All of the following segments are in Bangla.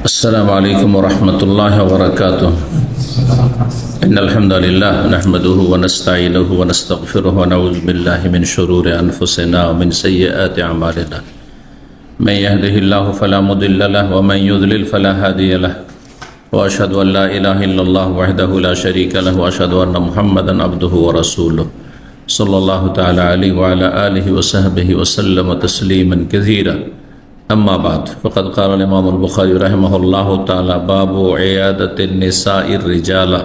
अस्सलामु अलैकुम वरहमतुल्लाहि वबरकातुह। इन्नल हम्दुलिल्लाह नहमदुहु व नस्तईनुहु व नस्तगफिरुहु व नऊज़ु बिल्लाहि मिन शुरूरि अनफुसिना व मिन सय्यिआति अमालिना। मन यहदिहिल्लाहु फला मुदिल्ल लहु व मन युद्लिल फला हादिय लहु व अशहदु अन ला इलाहा इल्लल्लाह वहदहु ला शरीका लहु व अशहदु अन्न मुहम्मदन अब्दुहु व रसूलुहु सल्लल्लाहु तआला अलैहि व अला आलिहि व सहबिहि व सल्लम तस्लीमन कसीरा। अम्मा बाद फ़क़द क़ाल इमाम अल-बुख़ारी रहमहुल्लाहु तआला बाबु इयादतिन निसाइर रिजाला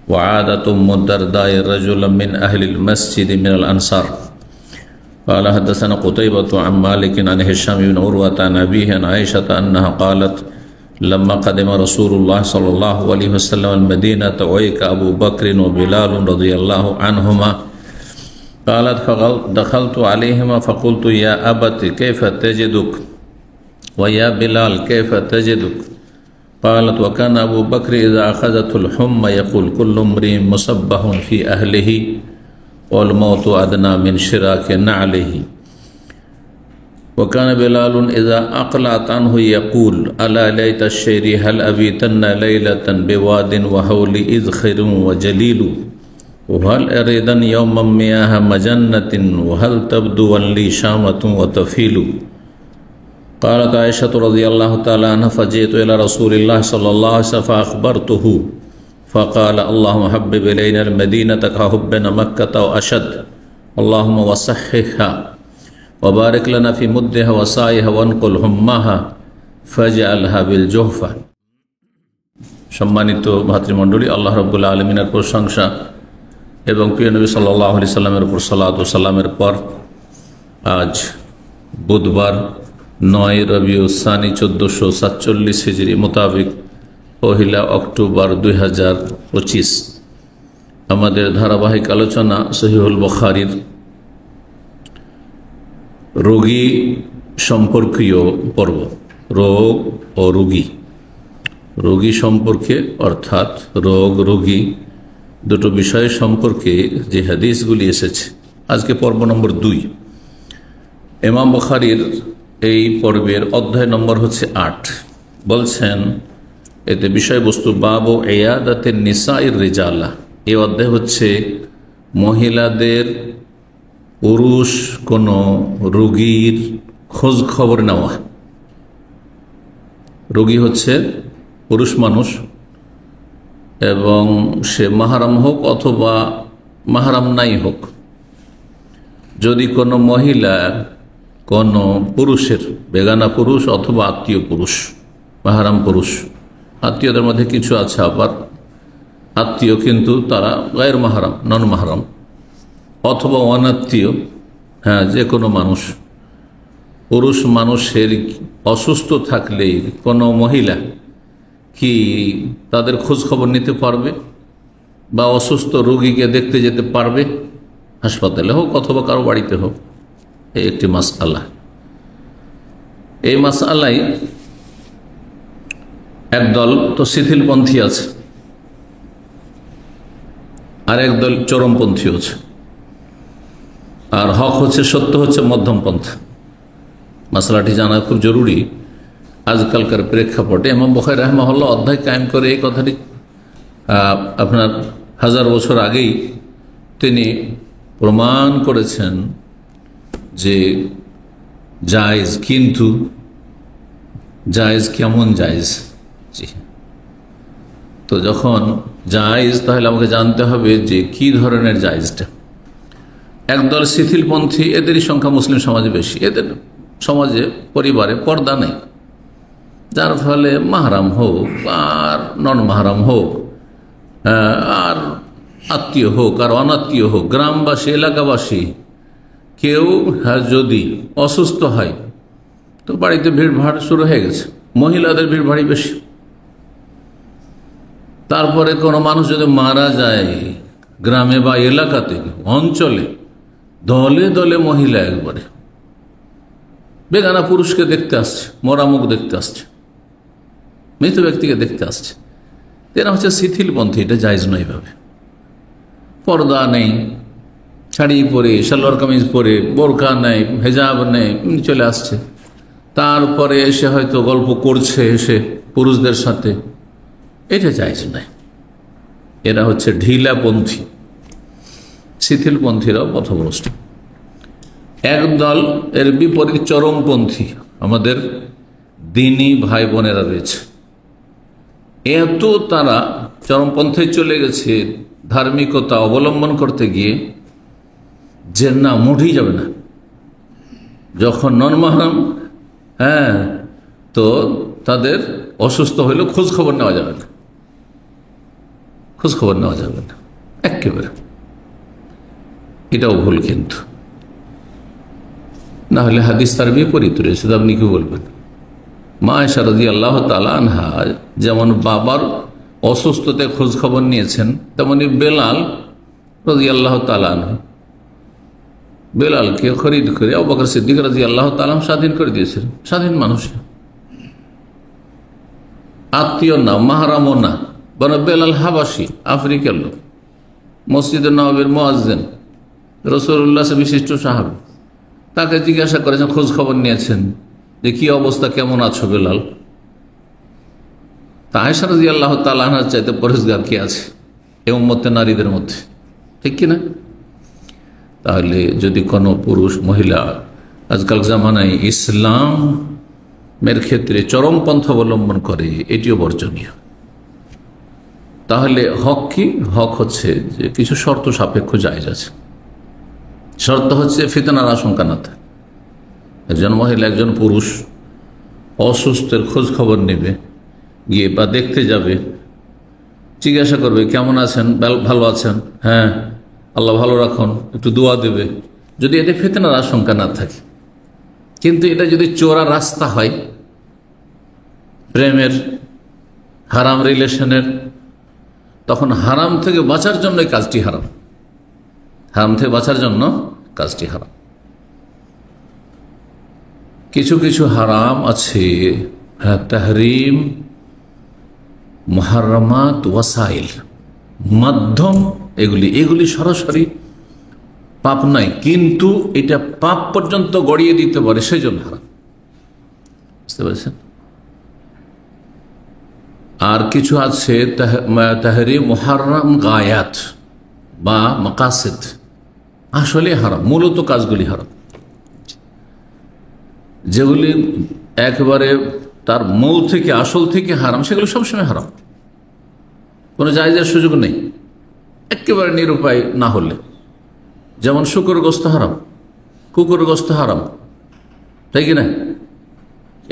व आदतु मुदरदाइ रजुलन मिन अहलिल मस्जिद मिनल अंसार। क़ाल हद्दसना क़ुतैबतु अन मालिकिन अन हिशाम बिन उर्वता अन अबीहि अन आयशा अन्नहा क़ालत लम्मा क़दिमा रसूलुल्लाह सल्लल्लाहु अलैहि वसल्लम अल-मदीनत उयका अबू बकर व बिलाल रज़ियल्लाहु अन्हुमा। क़ालत दखलतु अलैहिमा फ़क़ुल्तु या अबति कैफ़ तजिदुक व या बिलाल कैफ़ तजिदुक। क़ालत व कान अबू बकर इज़ा अख़ज़तहुल हुम्मा यक़ूल कुल्लु इम्रिइन मुसब्बहुन फ़ी अहलिही वल मौतु अदना मिन शिराकि नअलिही। व कान बिलालुन इज़ा अक़लअत अन्हु यक़ूल अला लैता अश-शयरी हल अबीतन्ना लैलतन बिवादिन व हौली इज़ख़िरुन व जलीलु वहल अरीदन यौमम मियाह मजन्नतिन वहल तब्दु वल्ली शामतुन व तफ़ीलु। क़ालत आयशा रज़ियल्लाहु तआला अन्हा फ़जीअतु इला रसूलिल्लाह सल्लल्लाहु अलैहि वसल्लम फ़अख़बरतुहु फ़क़ाल अल्लाहुम्मा हब्बिब इलैना अल-मदीनता कहुब्बिना मक्कता व अशद अल्लाहुम्मा वसह्हिहा व बारिक लना फ़ी मुद्दिहा व साइहा वनक़ुल हुम्माहा फ़जअलहा बिल जुहफ़ा। सम्मानित भातृमंडলী, আল্লাহ রাব্বুল আলামিনের প্রশংসা এবং প্রিয় নবী সাল্লাল্লাহু আলাইহি সাল্লামের উপর সালাত ও সালামের পর আজ বুধবার 9 রবিউল সানি 1447 হিজরি মোতাবেক 1 অক্টোবর 2025 আমাদের ধারাবাহিক আলোচনা সহিহুল বুখারীর রোগী সম্পর্কীয় পর্ব, রোগ ও রোগী। রোগী সম্পর্কে অর্থাৎ রোগ রোগী দুটো বিষয় সম্পর্কে যে হাদিসগুলি এসেছে, আজকে পর্ব নম্বর 2। ইমাম বুখারীর এই পর্বের অধ্যায় নম্বর হচ্ছে 8। বলছেন এতে বিষয়বস্তু বাবু ইয়াদাতিন নিসাইর রিজালা। এই অধ্যায় হচ্ছে মহিলাদের পুরুষ কোনো রোগীর খোঁজ খবর নেওয়া। রোগী হচ্ছে পুরুষ মানুষ এবং সে মাহরাম হোক অথবা মাহরাম নাই হোক, যদি কোনো মহিলা কোনো পুরুষের, বেগানা পুরুষ অথবা আত্মীয় পুরুষ, মাহরাম পুরুষ, আত্মীয়দের মধ্যে কিছু আছে আবার আত্মীয় কিন্তু তারা গায়ের মাহরাম, নন মাহরাম, অথবা অনাত্মীয়, হ্যাঁ, যে কোনো মানুষ, পুরুষ মানুষের অসুস্থ থাকলে কোনো মহিলা কি তাদের খোঁজ খবর নিতে পারবে বা অসুস্থ রোগীকে দেখতে যেতে পারবে, হাসপাতালে হোক অথবা কারো বাড়িতে হোক। এই একটি মাসআলা। এই মাসআলায় একদল তো শিথিলপন্থী আছে আর একদল চরমপন্থী আছে, আর হক হচ্ছে, সত্য হচ্ছে মধ্যমপন্থা। মাসআলাটি জানা খুব জরুরি আজকালকার প্রেক্ষাপটে। ইমাম বুখারী রাহিমাহুল্লাহ অধ্যায় কায়েম করে এই কথাটি আপনার 1000 বছর আগেই তিনি প্রমাণ করেছেন যে জায়েজ, কিন্তু জায়েজ কেমন জায়েজ। জি, তো যখন জায়েজ তাহলে আমাকে জানতে হবে যে কি ধরনের জায়েজটা। একদল শিথিলপন্থী, এদেরই সংখ্যা মুসলিম সমাজে বেশি। এদের সমাজে পরিবারে পর্দা নেই, যার ফলে মাহরাম হোক আর নন মাহরাম হোক, আর আত্মীয় হোক আর অনাত্মীয় হোক, গ্রামবাসী এলাকাবাসী, কেউ যদি অসুস্থ হয় তো বাড়িতে ভিড়ভাড় শুরু হয়ে গেছে। মহিলাদের ভিড়ভাড়ই বেশি। তারপরে কোনো মানুষ যদি মারা যায় গ্রামে বা এলাকাতে, অঞ্চলে দলে দলে মহিলা একবারে বেগানা পুরুষকে দেখতে আসছে, মরামুখ দেখতে আসছে, মৃত ব্যক্তিকে দেখতে আসছে। এরা হচ্ছে শিথিলপন্থী। এটা জায়েজ নয়। ভাবে পর্দা নেই, শাড়ি পরে, সালোয়ার কামিজ পরে, বোরকা নেই, হেজাব নেই, চলে আসছে। তারপরে এসে হয়তো গল্প করছে এসে পুরুষদের সাথে, এটা জায়েজ নাই। এরা হচ্ছে ঢিলাপন্থী, শিথিলপন্থীরাও পথভ্রষ্ট। একদল এর বিপরীত চরমপন্থী আমাদের দিনী ভাই বোনেরা রয়েছে। এত তারা চরমপন্থে চলে গেছে ধার্মিকতা অবলম্বন করতে গিয়ে যে না, মোটেই যাবে না। যখন নন মাহরাম, তো তাদের অসুস্থ হইলেও খোঁজ খবর নেওয়া যাবে না, খোঁজ খবর নেওয়া যাবে না একেবারে। এটাও ভুল, কিন্তু না হলে হাদিস তার বিপরীত রয়েছে। আপনি কি বলবেন? মা আয়েশা রাদিয়াল্লাহু তাআলা আনহা যেমন বাবার অসুস্থতায় খোঁজ খবর নিয়েছেন, তেমনি বেলাল রাদিয়াল্লাহু তাআলা আনহু বেলালকে খরিদ করে আবু বকর সিদ্দিক রাদিয়াল্লাহু তাআলা স্বাধীন করে দিয়েছিলেন। স্বাধীন মানুষ, আত্মীয় না, মাহরামও না, বরং বেলাল হাবাসী, আফ্রিকার লোক, মসজিদে নববীর মুয়াজ্জিন, রাসূলুল্লাহ বিশিষ্ট সাহাবী। তাকে জিজ্ঞাসা করেছেন, খোঁজ খবর নিয়েছেন যে কি অবস্থা, কেমন আছো বেলাল? তা আয়েশা রাদিয়াল্লাহু তাআলা আনহার চাইতে পরেজগার কে আছে এই উম্মতের নারীদের মধ্যে, ঠিক কিনা? তাহলে যদি কোনো পুরুষ মহিলা আজকাল জামানায় ইসলামের ক্ষেত্রে চরমপন্থা অবলম্বন করে, এটিও বর্জনীয়। তাহলে হক কি? হক হচ্ছে যে কিছু শর্ত সাপেক্ষ জায়েজ আছে। শর্ত হচ্ছে ফিতনার আশঙ্কা না থাকে। একজন মহিলা একজন পুরুষ অসুস্থের খোঁজ খবর নেবে গিয়ে, বা দেখতে যাবে, জিজ্ঞাসা করবে কেমন আছেন, ভালো আছেন, হ্যাঁ আল্লাহ ভালো রাখুন, একটু দোয়া দেবে, যদি এতে ফিতনার আশঙ্কা না থাকে। কিন্তু এটা যদি চোরা রাস্তা হয়, প্রেমের, হারাম রিলেশনের, তখন হারাম থেকে বাঁচার জন্য কাজটি হারাম, হারাম থেকে বাঁচার জন্য কাজটি হারাম। কিছু কিছু হারাম আছে, তাহরিম মুহাররামাত ওয়াসাইল, মাধ্যম, এগুলি সরাসরি পাপ নয়, কিন্তু এটা পাপ পর্যন্ত গড়িয়ে দিতে পারে, সেই জন্য হারাম। বুঝতে পেরেছেন? আর কিছু আছে তাহরিম মুহাররাম গায়াত বা মাকাসিদ, আসলে হারাম, মূলত কাজগুলি হারাম, যেগুলি একেবারে তার মূল থেকে, আসল থেকে হারাম, সেগুলো সবসময় হারাম, কোনো জায়েজের সুযোগ নেই একেবারে নিরুপায় না হলে। যেমন শুকর গোস্ত হারাম, কুকুর গোস্ত হারাম, তাই কি না?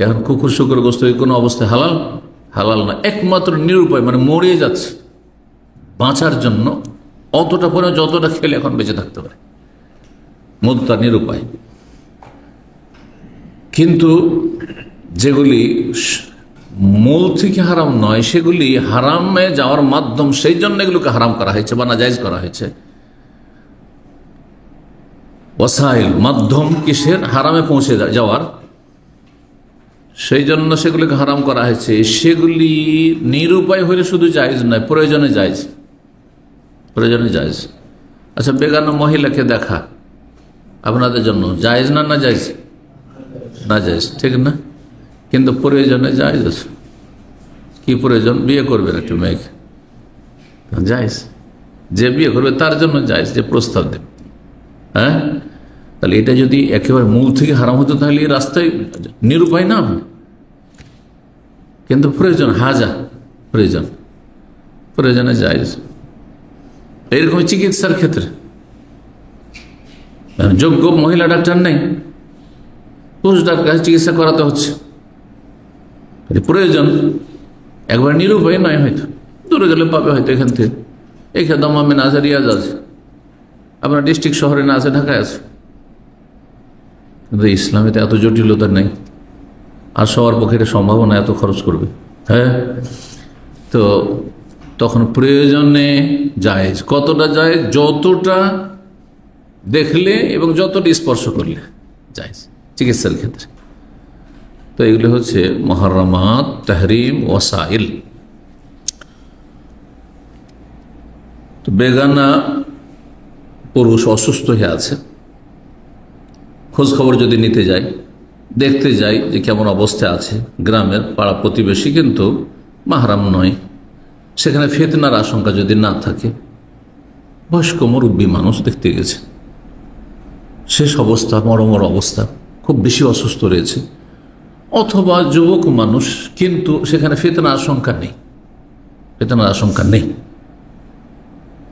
এখন কুকুর শুকর গোস্ত কোনো অবস্থায় হালাল? হালাল না, একমাত্র নিরুপায়, মানে মরিয়ে যাচ্ছে, বাঁচার জন্য অতটা পরে যতটা খেলে এখন বেঁচে থাকতে পারে, মুদ্রা নিরুপায়। কিন্তু যেগুলি মূল থেকে হারাম নয়, সেগুলি হারামে যাওয়ার মাধ্যম, সেই জন্য এগুলোকে হারাম করা হয়েছে বা নাজায়েজ করা হয়েছে। ওয়াসাইল, মাধ্যম কিসের? হারামে পৌঁছে যাওয়ার, সেই জন্য সেগুলিকে হারাম করা হয়েছে। সেগুলি নিরুপায় হলে শুধু জায়েজ নয়, প্রয়োজনে জায়েজ, প্রয়োজনে জায়েজ। আচ্ছা, বেগানা মহিলাকে দেখা আপনাদের জন্য জায়েজ না, না জায়েজ? না জায়েজ, ঠিক না? কিন্তু প্রয়োজনে জায়েজ আছে। কি প্রয়োজন? বিয়ে করবেন একটু মেয়েকে, জায়েজ। যে বিয়ে করবে তার জন্য জায়েজ, যে প্রস্তাব দেবে। হ্যাঁ, তাহলে এটা যদি একেবারে মূল থেকে হারাম হতো, তাহলে এই রাস্তায় নিরুপায় না। কিন্তু প্রয়োজন, হাজা, প্রয়োজন, প্রয়োজনে জায়েজ। এইরকম চিকিৎসার ক্ষেত্রে যোগ্য মহিলা ডাক্তার নেই, পুরুষ ডাক্তার চিকিৎসা করাতে হচ্ছে, প্রয়োজন, একবার নিরুপায় নয়, হয়তো দূরে গেলে পাবে, হয়তো এখান থেকে। এখানে দমামে না আছে, রিয়াজ আছে, আপনার ডিস্ট্রিক্ট শহরে না আছে, ঢাকায় আছে। কিন্তু ইসলামে তো এত জটিলতা নেই, আর সবার পক্ষে সম্ভাবনা এত খরচ করবে। হ্যাঁ, তো তখন প্রয়োজনে জায়েজ। কতটা জায়েজ? যতটা দেখলে এবং যতটা স্পর্শ করলে জায়েজ চিকিৎসার ক্ষেত্রে। তো এগুলো হচ্ছে মুহাররামাত, তাহরিম, ওয়াসাইল। তো বেগানা পুরুষ অসুস্থ হয়ে আছে, খোঁজ খবর যদি নিতে যায়, দেখতে যাই যে কেমন অবস্থায় আছে, গ্রামের পাড়া প্রতিবেশী কিন্তু মাহরাম নয়, সেখানে ফিতনার আশঙ্কা যদি না থাকে, বয়স্ক মুরব্বী মানুষ দেখতে গেছে, শেষ অবস্থা, মরমর অবস্থা, খুব বেশি অসুস্থ রয়েছে, অথবা যুবক মানুষ কিন্তু সেখানে ফিতনার আশঙ্কা নেই, ফিতনার আশঙ্কা নেই,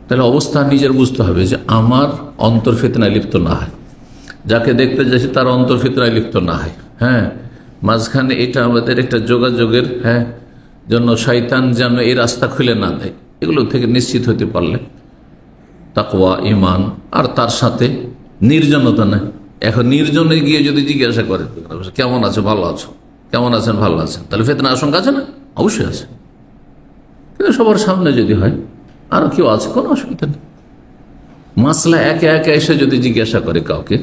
তাহলে অবস্থা নিজের বুঝতে হবে যে আমার অন্তর ফিতনায় লিপ্ত না হয়, যাকে দেখতে যাচ্ছি তার অন্তর ফিতনায় লিপ্ত না হয়। হ্যাঁ, মাঝখানে এটা আমাদের একটা যোগাযোগের জন্য শয়তান যেন এই রাস্তা খুলে না দেয়, এগুলো থেকে নিশ্চিত হতে পারলে তাকওয়া, ঈমান, আর তার সাথে নির্জনতা নেই। এখন নির্জনে গিয়ে যদি জিজ্ঞাসা করে কেমন আছো, ভালো আছো, কেমন আছেন, ভালো আছেন, তাহলে ফিতনার আশঙ্কা আছে না? অবশ্যই আছে। কিন্তু সবার সামনে যদি হয়, আরো কেউ আছে, কোনো অসুবিধা নেই। মাসলা একে একে এসে যদি জিজ্ঞাসা করে কাউকে,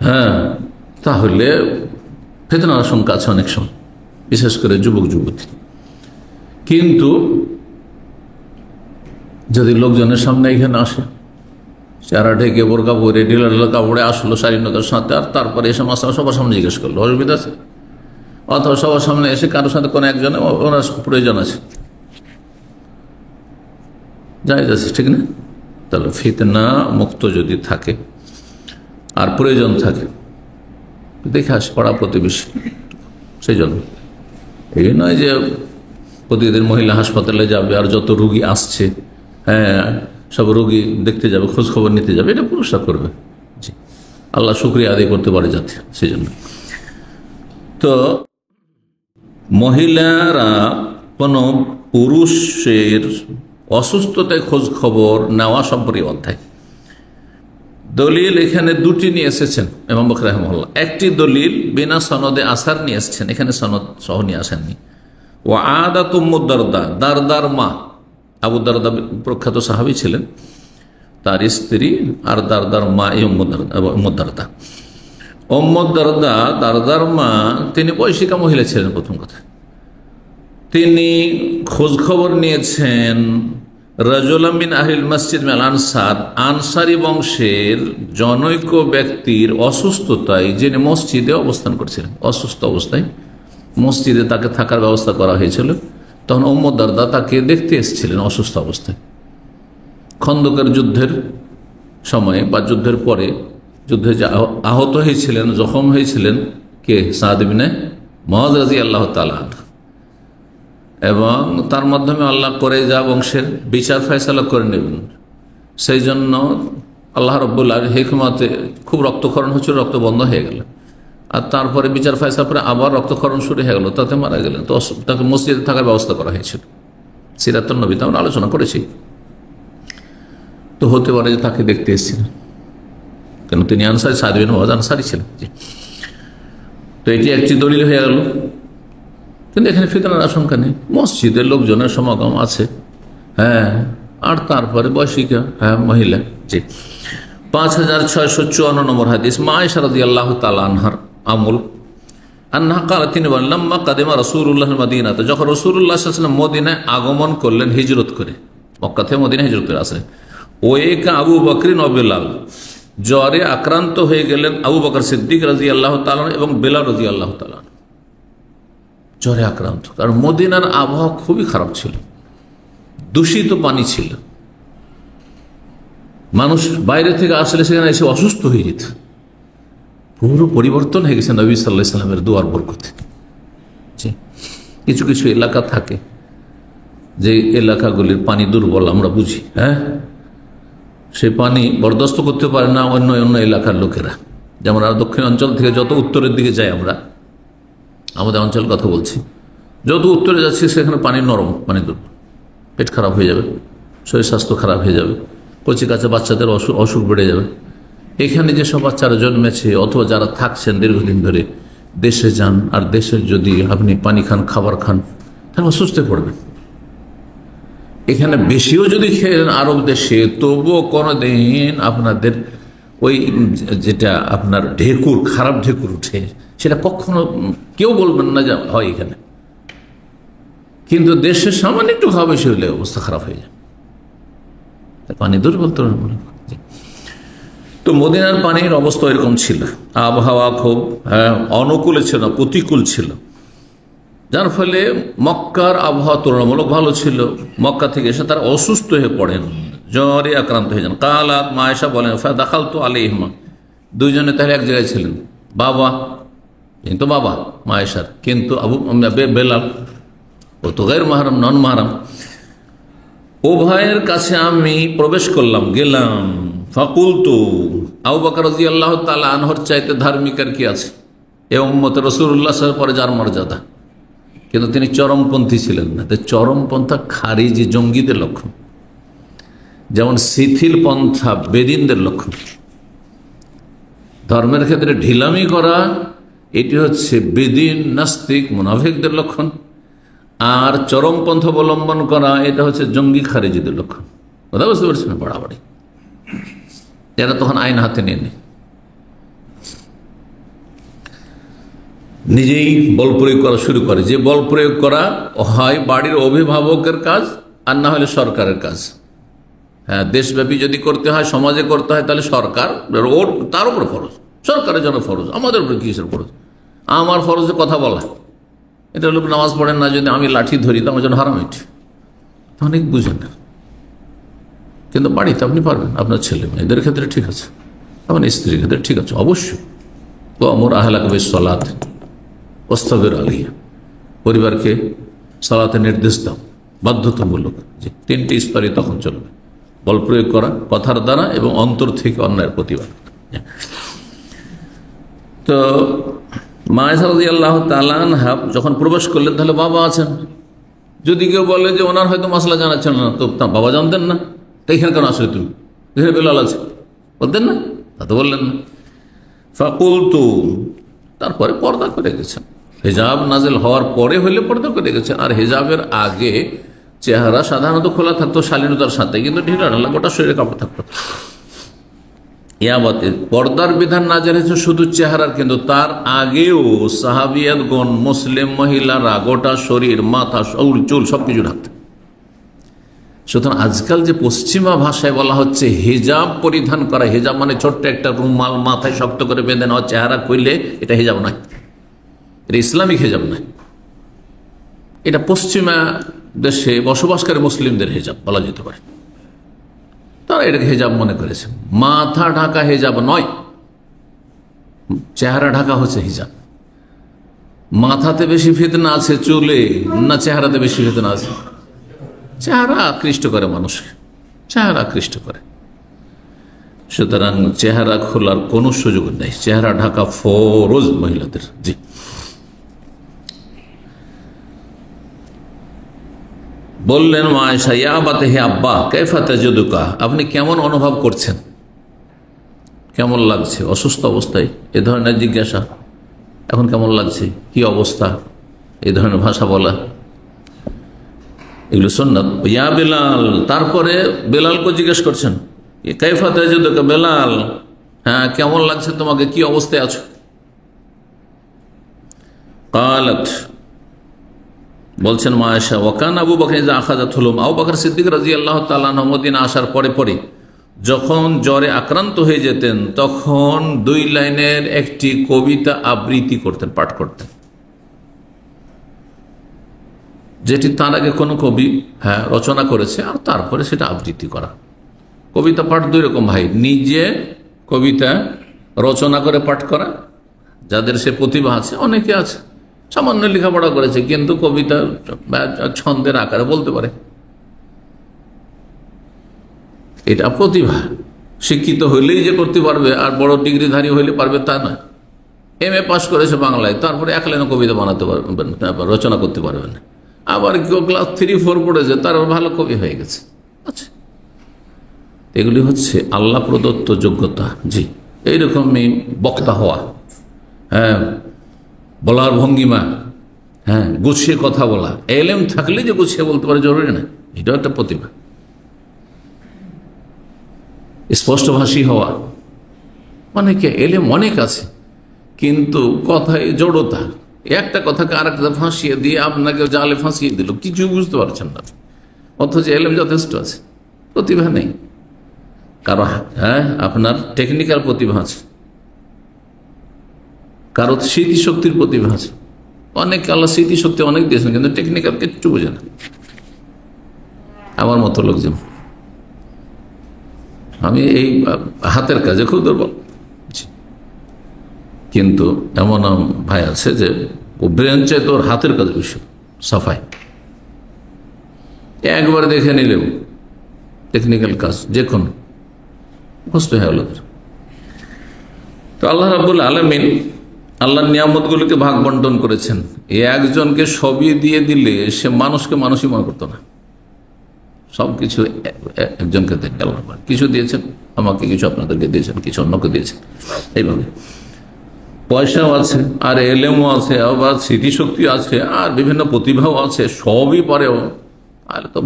হ্যাঁ, তাহলে ফিতনার আশঙ্কা আছে অনেক সময়, বিশেষ করে যুবক যুবতী। কিন্তু যদি লোকজনের সামনে এখানে আসে, চেহারা ঢেকে বোরকা পরে ঢিলা কাপড়ে আসলো শালীনতার সাথে, আর তারপরে এসে মাসলা সবার সামনে জিজ্ঞেস করলো, অসুবিধা আছে? অথবা সবার সামনে এসে কারোর সাথে কোনো একজনে ওনার প্রয়োজন আছে, জায়েজ আছে, ঠিক না? তাহলে ফিতনা মুক্ত যদি থাকে আর প্রয়োজন থাকে, দেখে আসে পাড়া প্রতিবেশী। সেই জন্য এই নয় যে প্রতিদিন মহিলা হাসপাতালে যাবে আর যত রোগী আসছে, হ্যাঁ, সব রোগী দেখতে যাবে, খোঁজ খবর নিতে যাবে, এটা পুরস্কার করবে। জি, আল্লাহ শুকরিয়া আদায় করতে পারে যাতে, সেই জন্য। তো মহিলারা কোনো পুরুষের অসুস্থতায় খোঁজ খবর নেওয়া সম্পর্কে অধ্যায়। দলিল এখানে দুটি নিয়ে এসেছেন ইমাম বখরি রাহিমাহুল্লাহ। একটি দলিল বিনা সনদে আসার নিয়ে এসেছেন, এখানে সনদ সহ নিয়ে আসেননি। ও আদাত উম্মু দারদা, দারদার মা, আবু দারদা প্রখ্যাত সাহাবী ছিলেন, তার স্ত্রী আর দারদার মা এই উম্মু দারদা। উম্মু দারদা, দারদার মা, তিনি বয়সিকা মহিলা ছিলেন। প্রথম কথা, তিনি খোঁজ খবর নিয়েছেন রাজুলাম মিন আহলিল মসজিদ মিনাল আনসার, আনসারী বংশের জনৈক ব্যক্তির অসুস্থতায়, যিনি মসজিদে অবস্থান করছিলেন, অসুস্থ অবস্থায় মসজিদে তাকে থাকার ব্যবস্থা করা হয়েছিল। তখন উম্মু দারদা তাকে দেখতে এসেছিলেন অসুস্থ অবস্থায়। খন্দকের যুদ্ধের সময়ে বা যুদ্ধের পরে, যুদ্ধে যে আহত হয়েছিলেন, জখম হয়েছিলেন কে? সাদ ইবনে মুআয রাদিয়াল্লাহু তাআলা, এবং তার মাধ্যমে আল্লাহ কুরাইজা বংশের বিচার ফয়সালা করে নেবেন। সেই জন্য আল্লাহ রাব্বুল আলামিন হিকমতে খুব রক্তক্ষরণ হচ্ছিল, রক্ত বন্ধ হয়ে গেল, আর তারপরে বিচার ফয়সালা পরে আবার রক্তক্ষরণ শুরু হয়ে গেল, তাতে মারা গেলেন। তো তাকে মসজিদে থাকার ব্যবস্থা করা হয়েছিল। সিরাতুন নবীতে আমরা আলোচনা করেছি। তো হতে পারে যে তাকে দেখতে এসেছিলেন, কেন তিনি আনসারী, সাদ বিন মুআয আনসারী ছিলেন। তো এটি একটি দলিল হয়ে গেল। কিন্তু এখানে ফিতনার আশঙ্কা নেই, মসজিদের লোকজনের সমাগম আছে, হ্যাঁ, আর তারপরে বয়সিকা, হ্যাঁ, মহিলা। জি, 5654 নম্বর হাদিস, মা আয়েশা রাদিয়াল্লাহু তাআলা আনহার আমল, আন্নাহা ক্বালাত, তিনি বলেন, লাম্মা কাদিমা রাসূলুল্লাহ মদিনাতে, যখন রাসূলুল্লাহ সাল্লাল্লাহু আলাইহি ওয়াসাল্লাম মদিনায় আগমন করলেন, হিজরত করে, মক্কা থেকে মদিনায় হিজরত করে আসলেন। ওয়েকা আবু বকর ও বেলাল, জ্বরে আক্রান্ত হয়ে গেলেন আবু বকর সিদ্দিক রাদিয়াল্লাহু তাআলা এবং বেলাল রাদিয়াল্লাহু তাআলা, জ্বরে আক্রান্ত। কারণ মদিনার আবহাওয়া খুবই খারাপ ছিল, দূষিত পানি ছিল, মানুষ বাইরে থেকে আসলে সেখানে এসে অসুস্থ হয়ে যেত। পুরো পরিবর্তন হয়ে গেছে নবী সাল্লাল্লাহু আলাইহি ওয়াসাল্লামের দুয়ার বরকতে। কিছু কিছু এলাকা থাকে যে এলাকাগুলির পানি দুর্বল, আমরা বুঝি, হ্যাঁ, সে পানি বরদাস্ত করতে পারে না অন্য অন্য এলাকার লোকেরা। যেমন আর দক্ষিণ অঞ্চল থেকে যত উত্তরের দিকে যাই, আমরা আমাদের অঞ্চল কথা বলছি, যত উত্তরে যাচ্ছি সেখানে পানি নরম, পানি দুর্বল, পেট খারাপ হয়ে যাবে, শরীর স্বাস্থ্য খারাপ হয়ে যাবে, কচি কাছে বাচ্চাদের অসুখ বেড়ে যাবে। এখানে যেসব বাচ্চারা জন্মেছে অথবা যারা থাকছেন দীর্ঘদিন ধরে, দেশে যান, আর দেশের যদি আপনি পানি খান, খাবার খান, তাহলে অসুস্থ পড়বেন। এখানে বেশিও যদি খেলেন আরব দেশে, তবুও কোনোদিন আপনাদের ওই যেটা আপনার ঢেকুর, খারাপ ঢেকুর উঠে, সেটা কখনো কেউ বলবেন না যে হয় এখানে। কিন্তু দেশের সামান্য একটু খাওয়া বেশি হলে অবস্থা খারাপ হয়ে যায়, পানি দুর্বল। তো মদিনার পানির অবস্থা এরকম ছিল, আবহাওয়া খুব অনুকূলে ছিল না, প্রতিকূল ছিল, যার ফলে মক্কার আবহাওয়া তুলনামূলক ভালো ছিল। মক্কা থেকে এসে তারা অসুস্থ হয়ে পড়েন, জ্বরে আক্রান্ত হয়ে যান। কালাত মা আয়েশা বলেন দাখাল তো আলাইহিমা, দুইজনে তাহলে এক জায়গায় ছিলেন, বাবা কিন্তু বাবা মা আয়েশার, কিন্তু আবু বেলাল ও তো গায়র মাহরাম, নন মাহরাম, উভয়ের কাছে আমি প্রবেশ করলাম, গেলাম। ফাকুলতু, আবু বকর রাদিয়াল্লাহু তাআলা আনহুর চাইতে ধার্মিক আর কি আছে এ উম্মতে রাসূলুল্লাহ সাল্লাল্লাহু আলাইহি ওয়াসাল্লাম পরে যার মর্যাদা, কিন্তু তিনি চরমপন্থী ছিলেন না। চরমপন্থা খারিজি জঙ্গিদের লক্ষণ, যেমন শিথিল পন্থা বেদিনদের লক্ষণ। ধর্মের ক্ষেত্রে ঢিলামি করা এটি হচ্ছে বেদিন নাস্তিক মুনাফিকদের লক্ষণ, আর চরমপন্থ অবলম্বন করা এটা হচ্ছে জঙ্গি খারিজিদের লক্ষণ। কথা বুঝতে পারছেন? বাড়াবাড়ি, এরা তখন আইন হাতে নিয়ে নেয়, নিজেই বল প্রয়োগ করা শুরু করে। যে বল প্রয়োগ করা হয় বাড়ির অভিভাবকের কাজ, আর না হলে সরকারের কাজ। হ্যাঁ, দেশব্যাপী যদি করতে হয়, সমাজে করতে হয়, তাহলে সরকার ওর তার উপর ফরজ, সরকারের জন্য ফরজ, আমাদের উপরে কিসের ফরজ? আমার ফরজে কথা বলা, এটা লোক নামাজ পড়েন না, যদি আমি লাঠি ধরি তো আমার জন্য হারাম, এটি অনেক বুঝেন না। কিন্তু বাড়িতে আপনি পারবেন, আপনার ছেলে মেয়েদের ক্ষেত্রে ঠিক আছে, আপনার স্ত্রীর ক্ষেত্রে ঠিক আছে, অবশ্যই। ও আমর আহলাকা বিসসালাত ওয়াসতাবির আলাইহা, পরিবারকে সালাতে নির্দেশ দাও বাধ্যতামূলক। যে তিনটি স্তরে তখন চলবে, বল প্রয়োগ করা, কথার দ্বারা, এবং অন্তর থেকে অন্যায়ের প্রতিবাদ। তো মা আয়েশা রাদিয়াল্লাহু তাআলা আনহা যখন প্রবেশ করলেন, তাহলে বাবা আছেন। যদি কেউ বলে যে ওনার হয়তো মাসলা জানা ছিল না, তো তা বাবা জানতেন না, তো এখানে কেন আসলে তুমি, এখানে বেলাল আছে, বলতেন না? তা তো বললেন না। ফাকুলতু, তারপরে পর্দা করে গেছেন, হিজাব নাজিল হওয়ার পরে হইলে পর্দা করে গেছেন। আর হিজাবের আগে চেহারা সাধারণত খোলা থাকতো শালীনতার সাথে, কিন্তু ঢিলা ঢালা গোটা শরীরে কাপড় থাকতো। ইয়াবাতে পর্দার বিধান নাজিল হয়েছে শুধু চেহারার, কিন্তু তার আগেও সাহাবিয়াতগণ, মুসলিম মহিলারা গোটা শরীর, মাথা, চুল সবকিছু ঢাকতেন। সুতরাং আজকাল যে পশ্চিমা ভাষায় বলা হচ্ছে হিজাব পরিধান করা, হিজাব মানে ছোট্ট একটা রুমাল মাথায় শক্ত করে বেঁধে নেওয়া, চেহারা খুললে, এটা হিজাব নয়, এটা ইসলামিক হিজাব নয়, এটা পশ্চিমা দেশে বসবাসকারী মুসলিমদের হিজাব বলা যেতে পারে। তারা এটাকে হিজাব মনে করেছে। মাথা ঢাকা হিজাব নয়, চেহারা ঢাকা হচ্ছে হিজাব। মাথাতে বেশি ফিতনা আছে চুলে, না চেহারাতে বেশি ফিতনা আছে? চেহারা আকৃষ্ট করে মানুষকে, চেহারা আকৃষ্ট করে। সুতরাং চেহারা খোলার কোনো সুযোগ নেই, চেহারা ঢাকা ফরজ মহিলাদের। জি, বললেন মা আয়েশা, ইয়া আবাতে, হে আব্বা, কাইফা তাজিদুকা, আপনি কেমন অনুভব করছেন, কেমন লাগছে অসুস্থ অবস্থায়? এ ধরনের জিজ্ঞাসা, এখন কেমন লাগছে, কি অবস্থা, এই ধরনের ভাষা বলা, এগুলো সুন্নাত। ইয়া বেলাল, তারপরে বেলালকে জিজ্ঞেস করছেন, কাইফা তাজিদুকা বেলাল, হ্যাঁ কেমন লাগছে তোমাকে, কি অবস্থায় আছো? কালাত, বলছেন মা আয়েশা, ওয়াকান আবু বকর ইযা আখাযাতুল আবু বকর সিদ্দিক রাদিয়াল্লাহু তাআলা আনহু মদিনা আসার পরে পরে যখন জ্বরে আক্রান্ত হয়ে যেতেন, তখন 2 লাইনের একটি কবিতা আবৃত্তি করতেন, পাঠ করতেন, যেটি তার আগে কোনো কবি রচনা করেছে, আর তারপরে সেটা আবৃত্তি করা। কবিতা পাঠ 2 রকম ভাই, নিজে কবিতা রচনা করে পাঠ করা, যাদের সে প্রতিভা আছে, অনেকে আছে সামান্য লেখাপড়া করেছে কিন্তু কবিতা ছন্দের আকারে বলতে পারে, এটা প্রতিভা। শিক্ষিত হইলেই যে করতে পারবে আর বড় ডিগ্রিধারী হইলে পারবে তা না। MA পাস করেছে বাংলায়, তারপরে 1 লাইনে কবিতা বানাতে পারবেন, রচনা করতে পারবেন না। আবার কেউ ক্লাস 3-4 পড়েছে, তার ভালো কবি হয়ে গেছে। আচ্ছা, এগুলি হচ্ছে আল্লাহ প্রদত্ত যোগ্যতা। জি, এইরকমই বক্তা হওয়া, বলার ভঙ্গিমা, গুছিয়ে কথা বলা, এলেম থাকলে যে গুছিয়ে বলতে পারে জরুরি না, এটাও একটা প্রতিভা। স্পষ্টভাষী হওয়া, অনেকে এলেম অনেক আছে কিন্তু কথায় জড়তা, একটা কথাকে আরেকটা ফাঁসিয়ে দিয়ে আপনাকে জালে ফাঁসিয়ে দিল, কিছু বুঝতে পারছেন না, অথচ এলেম যথেষ্ট আছে, প্রতিভা নেই। কারো আপনার টেকনিক্যাল প্রতিভা আছে, কারো স্মৃতিশক্তির প্রতিভা আছে। অনেকে আল্লাহ স্মৃতিশক্তি অনেক দিয়েছেন, কিন্তু টেকনিক্যাল কিচ্ছু বোঝে না। আমার মতো লোকজন, আমি এই হাতের কাজে খুব দুর্বল, কিন্তু এমন ভাই আছে যে ও ব্রেন চাইতে ওর হাতের কাজ বেশি, সাফাই একবার দেখে নিলেও টেকনিক্যাল কাজ যে কোনো মুখস্থ হয়ে গেল। তো আল্লাহ রাব্বুল আলামিন আল্লাহর নিয়ামতগুলোকে ভাগ বন্টন করেছেন। একজনকে সবই দিয়ে দিলে সে মানুষকে মানুষই মনে করতো না। সবকিছু একজনকে দেন, আল্লাহ কিছু দিয়েছেন আমাকে, কিছু আপনাদেরকে দিয়েছেন, কিছু অন্যকে দিয়েছেন। এইভাবে পয়সাও আছে, আর এলেমও আছে, আবার স্মৃতিশক্তি আছে, আর বিভিন্ন প্রতিভাও আছে, সবই পারেও আর তো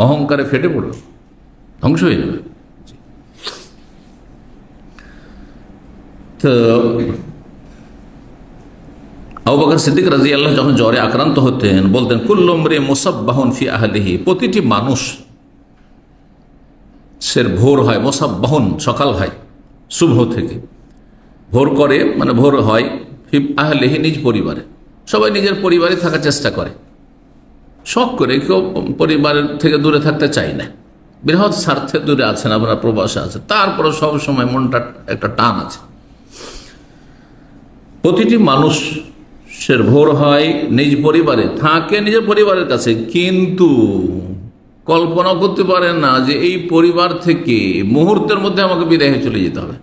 অহংকারে ফেটে পড়বে, ধ্বংস হয়ে যাবে। তো আবু বকর সিদ্দিক রাদিয়াল্লাহু যখন জ্বরে আক্রান্ত হতেন বলতেন, কুল্লু মরিইন মুসাব্বাহুন ফি আহলিহি, প্রতিটি মানুষ সের ভোর হয়, মুসাব্বাহুন সকাল হয়, শুভ থেকে ভোর করে, মানে ভোর হয় ফি আহলিহি নিজ পরিবারে। সবাই নিজের পরিবারে থাকার চেষ্টা করে, শখ করে, কেউ পরিবারের থেকে দূরে থাকতে চায় না, বৃহৎ স্বার্থে দূরে আছেন, আপনারা প্রবাসে আছেন, তারপরে সব সময় মনটা একটা টান আছে। প্রতিটি মানুষের ভোর হয় নিজ পরিবারে, থাকে নিজের পরিবারের কাছে, কিন্তু কল্পনা করতে পারে না যে এই পরিবার থেকে মুহূর্তের মধ্যে আমাকে বিদায় হয়ে চলে যেতে হবে।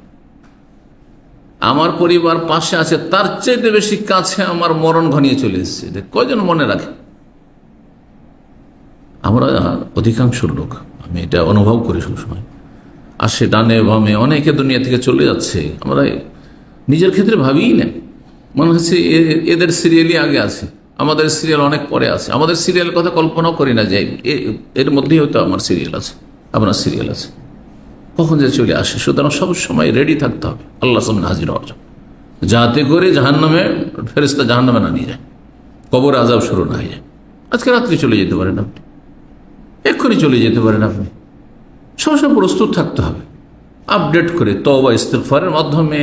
আমার পরিবার পাশে আছে, তার চাইতে বেশি কাছে আমার মরণ ঘনিয়ে চলে এসেছে। কয়জন মনে রাখে? আমরা অধিকাংশ লোক, আমি এটা অনুভব করি সবসময়, আর সে ডানে বামে অনেকে দুনিয়া থেকে চলে যাচ্ছে, আমরা নিজের ক্ষেত্রে ভাবিই না, মনে হচ্ছে এদের সিরিয়ালই আগে আছে, আমাদের সিরিয়াল অনেক পরে আছে। আমাদের সিরিয়ালের কথা কল্পনাও করি না যে এর মধ্যেই হয়তো আমার সিরিয়াল আছে, আপনার সিরিয়াল আছে, কখন যে চলে আসে। সুতরাং সব সময় রেডি থাকতে হবে আল্লাহর সামনে হাজির হওয়ার জন্য, যাতে করে জাহান্নামে ফেরেশতা জাহান্নামে না নিয়ে যায়, কবর আযাব শুরু না হয়ে যায়। আজকে রাত্রি চলে যেতে পারেন আপনি, এক্ষুনি চলে যেতে পারেন আপনি, সবসময় প্রস্তুত থাকতে হবে। আপডেট করে তওবা ইস্তিগফারের মাধ্যমে,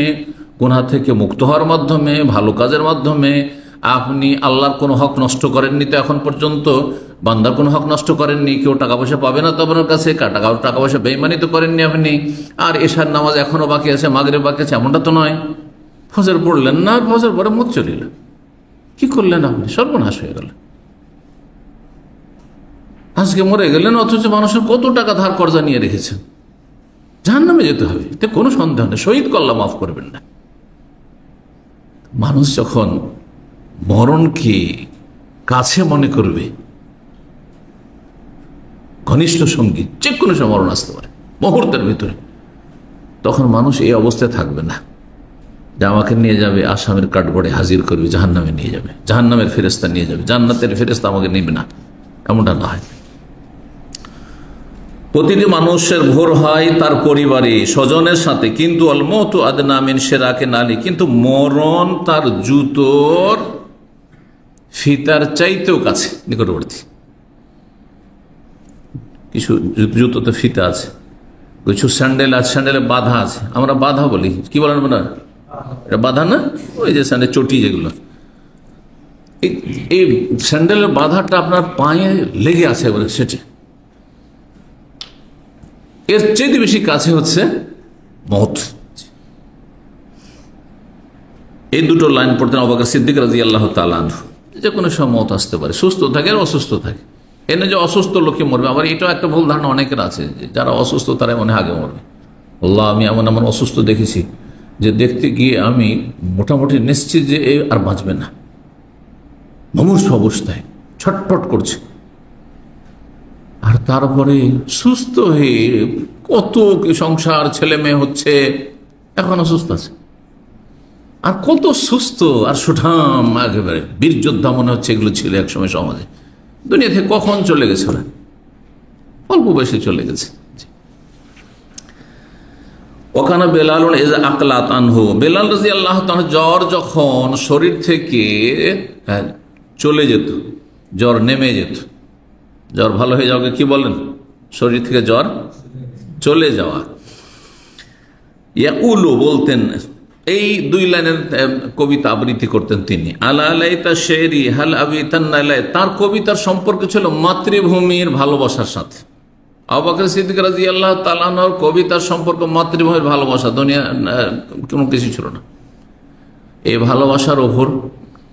গুনাহ থেকে মুক্ত হওয়ার মাধ্যমে, ভালো কাজের মাধ্যমে, আপনি আল্লাহর কোনো হক নষ্ট করেননি তো এখন পর্যন্ত, বান্দার কোনো হক নষ্ট করেননি, কেউ টাকা পয়সা পাবে না তো আপনার কাছে, টাকা পয়সা বেঈমানি তো করেননি আপনি, আর এশার নামাজ এখনো বাকি আছে, মাগরিব বাকি আছে, এমনটা তো নয়। ফজর পড়লেন না, আর ফজর পরে মত চলিল, কি করলেন আপনি? সর্বনাশ হয়ে গেল। আজকে মরে গেলেন, অথচ মানুষের কত টাকা ধার কর্জা নিয়ে রেখেছেন, জাহান্নামে যেতে হবে, এতে কোনো সন্দেহ নেই, শহীদ আল্লাহ মাফ করবেন না। মানুষ যখন মরণকে কাছে মনে করবে, ঘনিষ্ঠ সঙ্গী, যে কোনো সময় মরণ আসতে পারে মুহূর্তের ভিতরে, তখন মানুষ এই অবস্থায় থাকবে না যে আমাকে নিয়ে যাবে আসামের কাঠগড়ে হাজির করবে, জাহান্নামে নিয়ে যাবে, জাহান্নামের ফেরেশতা নিয়ে যাবে, জান্নাতের ফেরেশতা আমাকে নেবে না, এমনটা না হয়। প্রতিটি মানুষের ভোর হয় তার পরিবারে, স্বজনের সাথে, কিন্তু আল মউতু আদনা মিন শিরাকি নালি, কিন্তু মরণ তার জুতোর ফিতার চাইতেও কাছে, নিকটবর্তী। কিছু জুতোতে ফিতা আছে, কিছু স্যান্ডেল আছে, স্যান্ডেলে বাধা আছে, আমরা বাধা বলি, কি বলেন না, এটা বাধা না, ওই যে স্যান্ডেল চটি যেগুলো, এই স্যান্ডেলের বাধাটা আপনার পায়ে লেগে আছে এবারে, সেটা এর চেয়ে বেশি কাছে হচ্ছে মওত। এই দুটো লাইন পড়তেন আবু বকর সিদ্দিক রাদিয়াল্লাহু তাআলা আনহু, যে কোনো সময় মওত আসতে পারে, সুস্থ থাকে আর অসুস্থ থাকে। এনে যে অসুস্থ লোকে মরবে, আবার এটাও একটা ভুল ধারণা অনেকের আছে, যারা অসুস্থ তারা মনে আগে মরবে। আল্লাহ, আমি এমন অসুস্থ দেখেছি যে দেখতে গিয়ে আমি মোটামুটি নিশ্চিত যে এই আর বাঁচবে না, মুমূর্ষু অবস্থায় ছটফট করছে, আর তারপরে সুস্থ হয়ে কত সংসার, ছেলে মেয়ে হচ্ছে, এখনো সুস্থ আছে, আর কত সুস্থ আর সুঠাম, একেবারে বীর যোদ্ধা মনে হচ্ছে এগুলো ছিল একসময় সমাজে, দুনিয়া থেকে কখন চলে গেছে ওরা, অল্প বয়সে চলে গেছে। ওখানে বেলাল ইযা আকলাত আনহু, বেলাল রাদিয়াল্লাহু তাআলা জ্বর যখন শরীর থেকে চলে যেত, জ্বর নেমে যেত, জ্বর ভালো হয়ে যাওয়াকে কি বলেন? শরীর থেকে জ্বর চলে যাওয়া। ইয়াকুলু বলতেন, এই 2 লাইনের কবিতা আবৃত্তি করতেন তিনি। আলা লাইতা শেরি হাল আবিতান্না লাই, তার কবিতার সম্পর্ক ছিল মাতৃভূমির ভালোবাসার সাথে। আবু বকর সিদ্দিক রাদিয়াল্লাহু তাআলা আনহুর কবিতার সম্পর্ক মাতৃভূমির ভালোবাসা, দুনিয়া কোনো কিছু ছিল না। এই ভালোবাসার ওপর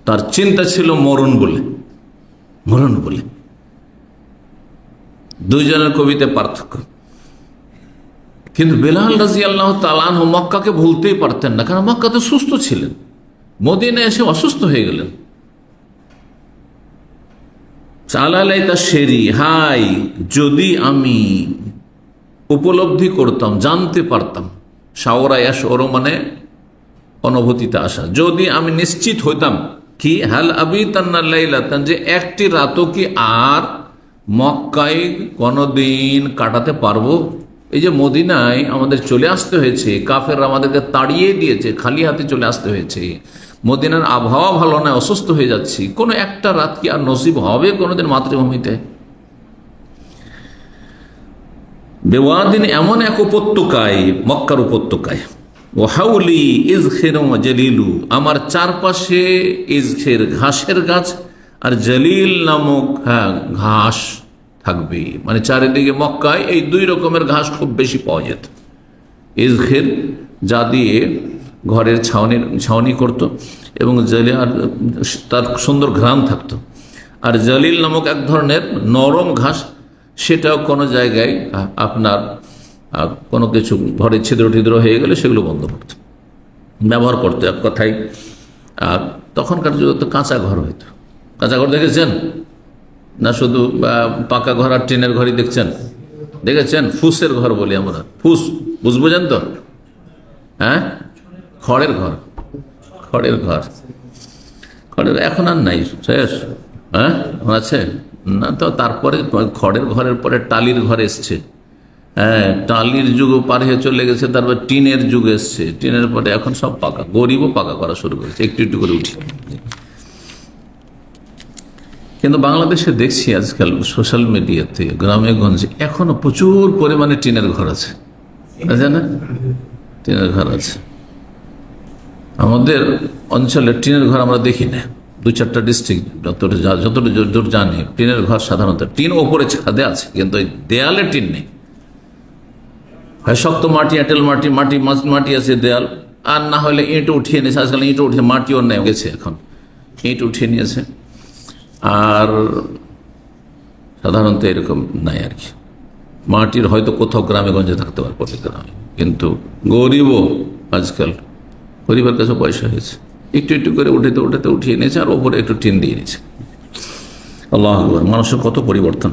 তার চিন্তা ছিল মরণ বলে। দুইজনের কবিতায় পার্থক্য। কিন্তু বেলাল রাদিয়াল্লাহু তাআলা আনহু মক্কাকে ভুলতেই পারতেন না, কারণ মক্কাতে সুস্থ ছিলেন, মদিনায় এসে অসুস্থ হয়ে গেলেন। চালালাইতা শেরি, হাই যদি আমি উপলব্ধি করতাম, জানতে পারতাম, শাওরায়াস ওর মানে অনুভূতিতে আসা, যদি আমি নিশ্চিত হইতাম কি হাল আবিতান্না লাইলাতান, যে একটি রাতও কি আর মক্কায় কোনদিন কাটাতে পারবো। এই যে মদিনায় আমাদের চলে আসতে হয়েছে, কাফেররা আমাদেরকে তাড়িয়ে দিয়েছে, খালি হাতে চলে আসতে হয়েছে, মদিনার আবহাওয়া ভালো নয়, অসুস্থ হয়ে যাচ্ছি, কোনো একটা রাত কি আর নসিব হবে কোনোদিন মাতৃভূমিতে? বেওয়াদিন, এমন এক উপত্যকায়, মক্কার উপত্যকায়, ওয়াহাউলি ইজখির ওয়া জালিলু, আমার চারপাশে ইজখির ঘাসের গাছ আর জালিল নামক ঘাস থাকবে। মানে চারিদিকে মক্কায় এই 2 রকমের ঘাস খুব বেশি পাওয়া যেত। ইজখির যা দিয়ে ঘরের ছাউনি করত, এবং তার সুন্দর ঘ্রাণ থাকতো। আর জালিল নামক এক ধরনের নরম ঘাস, সেটাও কোনো জায়গায় আপনার কোনো কিছু ঘরে ছিদ্র হয়ে গেলে সেগুলো বন্ধ করতো, ব্যবহার করতো এক কথায়। আর তখনকার যুগে তো কাঁচা ঘর হইতো। কাঁচা ঘর দেখেছেন না? শুধু পাকা ঘর আর টিনের ঘরই দেখেছেন? ফুসের ঘর বলি আমরা, ফুস বুঝবেন তো? হ্যাঁ, খড়ের ঘর এখন আর নাই, শেষ। হ্যাঁ, আছে না তো? তারপরে খড়ের ঘরের পরে টালির ঘর এসছে। হ্যাঁ, টালির যুগ পার হয়ে চলে গেছে, তারপর টিনের যুগ এসছে, টিনের পরে এখন সব পাকা, গরিবও পাকা করা শুরু করেছে, একটু একটু করে উঠি। কিন্তু বাংলাদেশে দেখছি আজকাল সোশ্যাল মিডিয়াতে, গ্রামে গঞ্জে এখনো প্রচুর পরিমাণে টিনের ঘর আছে, না? টিনের ঘর আছে। আমাদের অঞ্চলে টিনের ঘর আমরা দেখি না। 2-4টা ডিস্ট্রিক্ট যতদূর জানি, টিনের ঘর সাধারণত টিন ওপরে ছাদে আছে, কিন্তু দেয়ালে টিন নেই। হয় শক্ত মাটি, এঁটেল মাটি আছে দেয়াল, আর না হলে ইঁট উঠিয়ে নিয়েছে। আজকাল ইঁট উঠিয়ে, মাটিও নেই গেছে, এখন ইঁট উঠিয়ে নিয়েছে। আর সাধারণত এরকম নাই আর কি। মাটির হয়তো কোথাও গ্রামে গঞ্জে থাকতে পারে, প্রত্যেক গ্রামে। কিন্তু গরিবও আজকাল, গরিবের কাছে পয়সা হয়েছে, একটু একটু করে উঠিয়ে নিয়েছে, আর ওপরে একটু টিন দিয়ে নিয়েছে। আল্লাহু আকবার, মানুষের কত পরিবর্তন।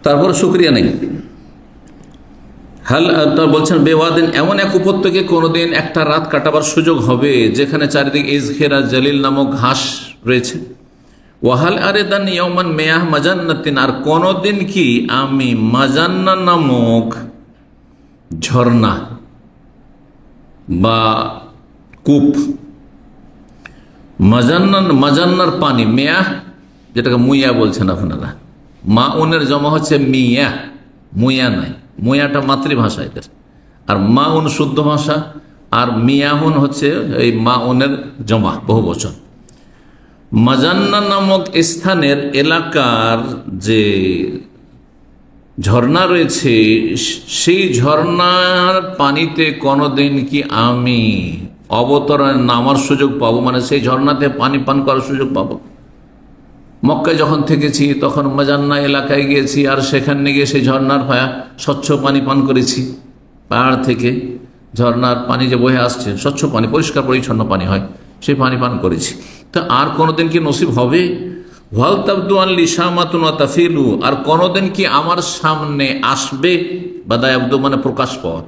তারপর শুকরিয়া নেই। বলছেন বেওয়াদিন, এমন এক উপত্যকে কোনোদিন একটা রাত কাটাবার সুযোগ হবে যেখানে চারিদিকে ইজখির আর জালিল নামক ঘাস রয়েছে। ওয়াহাল আরেদান ইয়ামান মেয়াহ মাজান্নাতিন, আর কোনদিন কি আমি মাজান্না নামক ঝর্ণা বা কূপ, মাজান্নার পানি, মেয়াহ যেটাকে মুইয়া বলছেন আপনারা, মাউনের জমা হচ্ছে মিয়া, মুইয়া নাই। মুয়াটা মাতৃভাষা এদের, আর মাউন শুদ্ধ ভাষা, আর মিয়াহুন হচ্ছে এই মাউনের জমা, বহু বচন। মাজান্না নামক স্থানের এলাকার যে ঝর্ণা রয়েছে, সেই ঝর্ণার পানিতে কোনোদিন কি আমি অবতরণ নামার সুযোগ পাবো, মানে সেই ঝর্ণাতে পানি পান করার সুযোগ পাবো? মক্কায় যখন থেকেছি তখন মাজান্না এলাকায় গিয়েছি, আর সেখানে গিয়ে সেই ঝর্ণার স্বচ্ছ পানি পান করেছি। পাহাড় থেকে ঝর্ণার পানি যে বয়ে আসছে, স্বচ্ছ পানি, পরিষ্কার পরিচ্ছন্ন পানি হয়, সেই পানি পান করেছি। তা আর কোনোদিন কি নসিব হবে? ওয়াল তাবদু আন লিশামাতুন ওয়া তাফিলু, আর কোনোদিন কি আমার সামনে আসবে, বাদায়াবদু মানে প্রকাশ পাওয়া,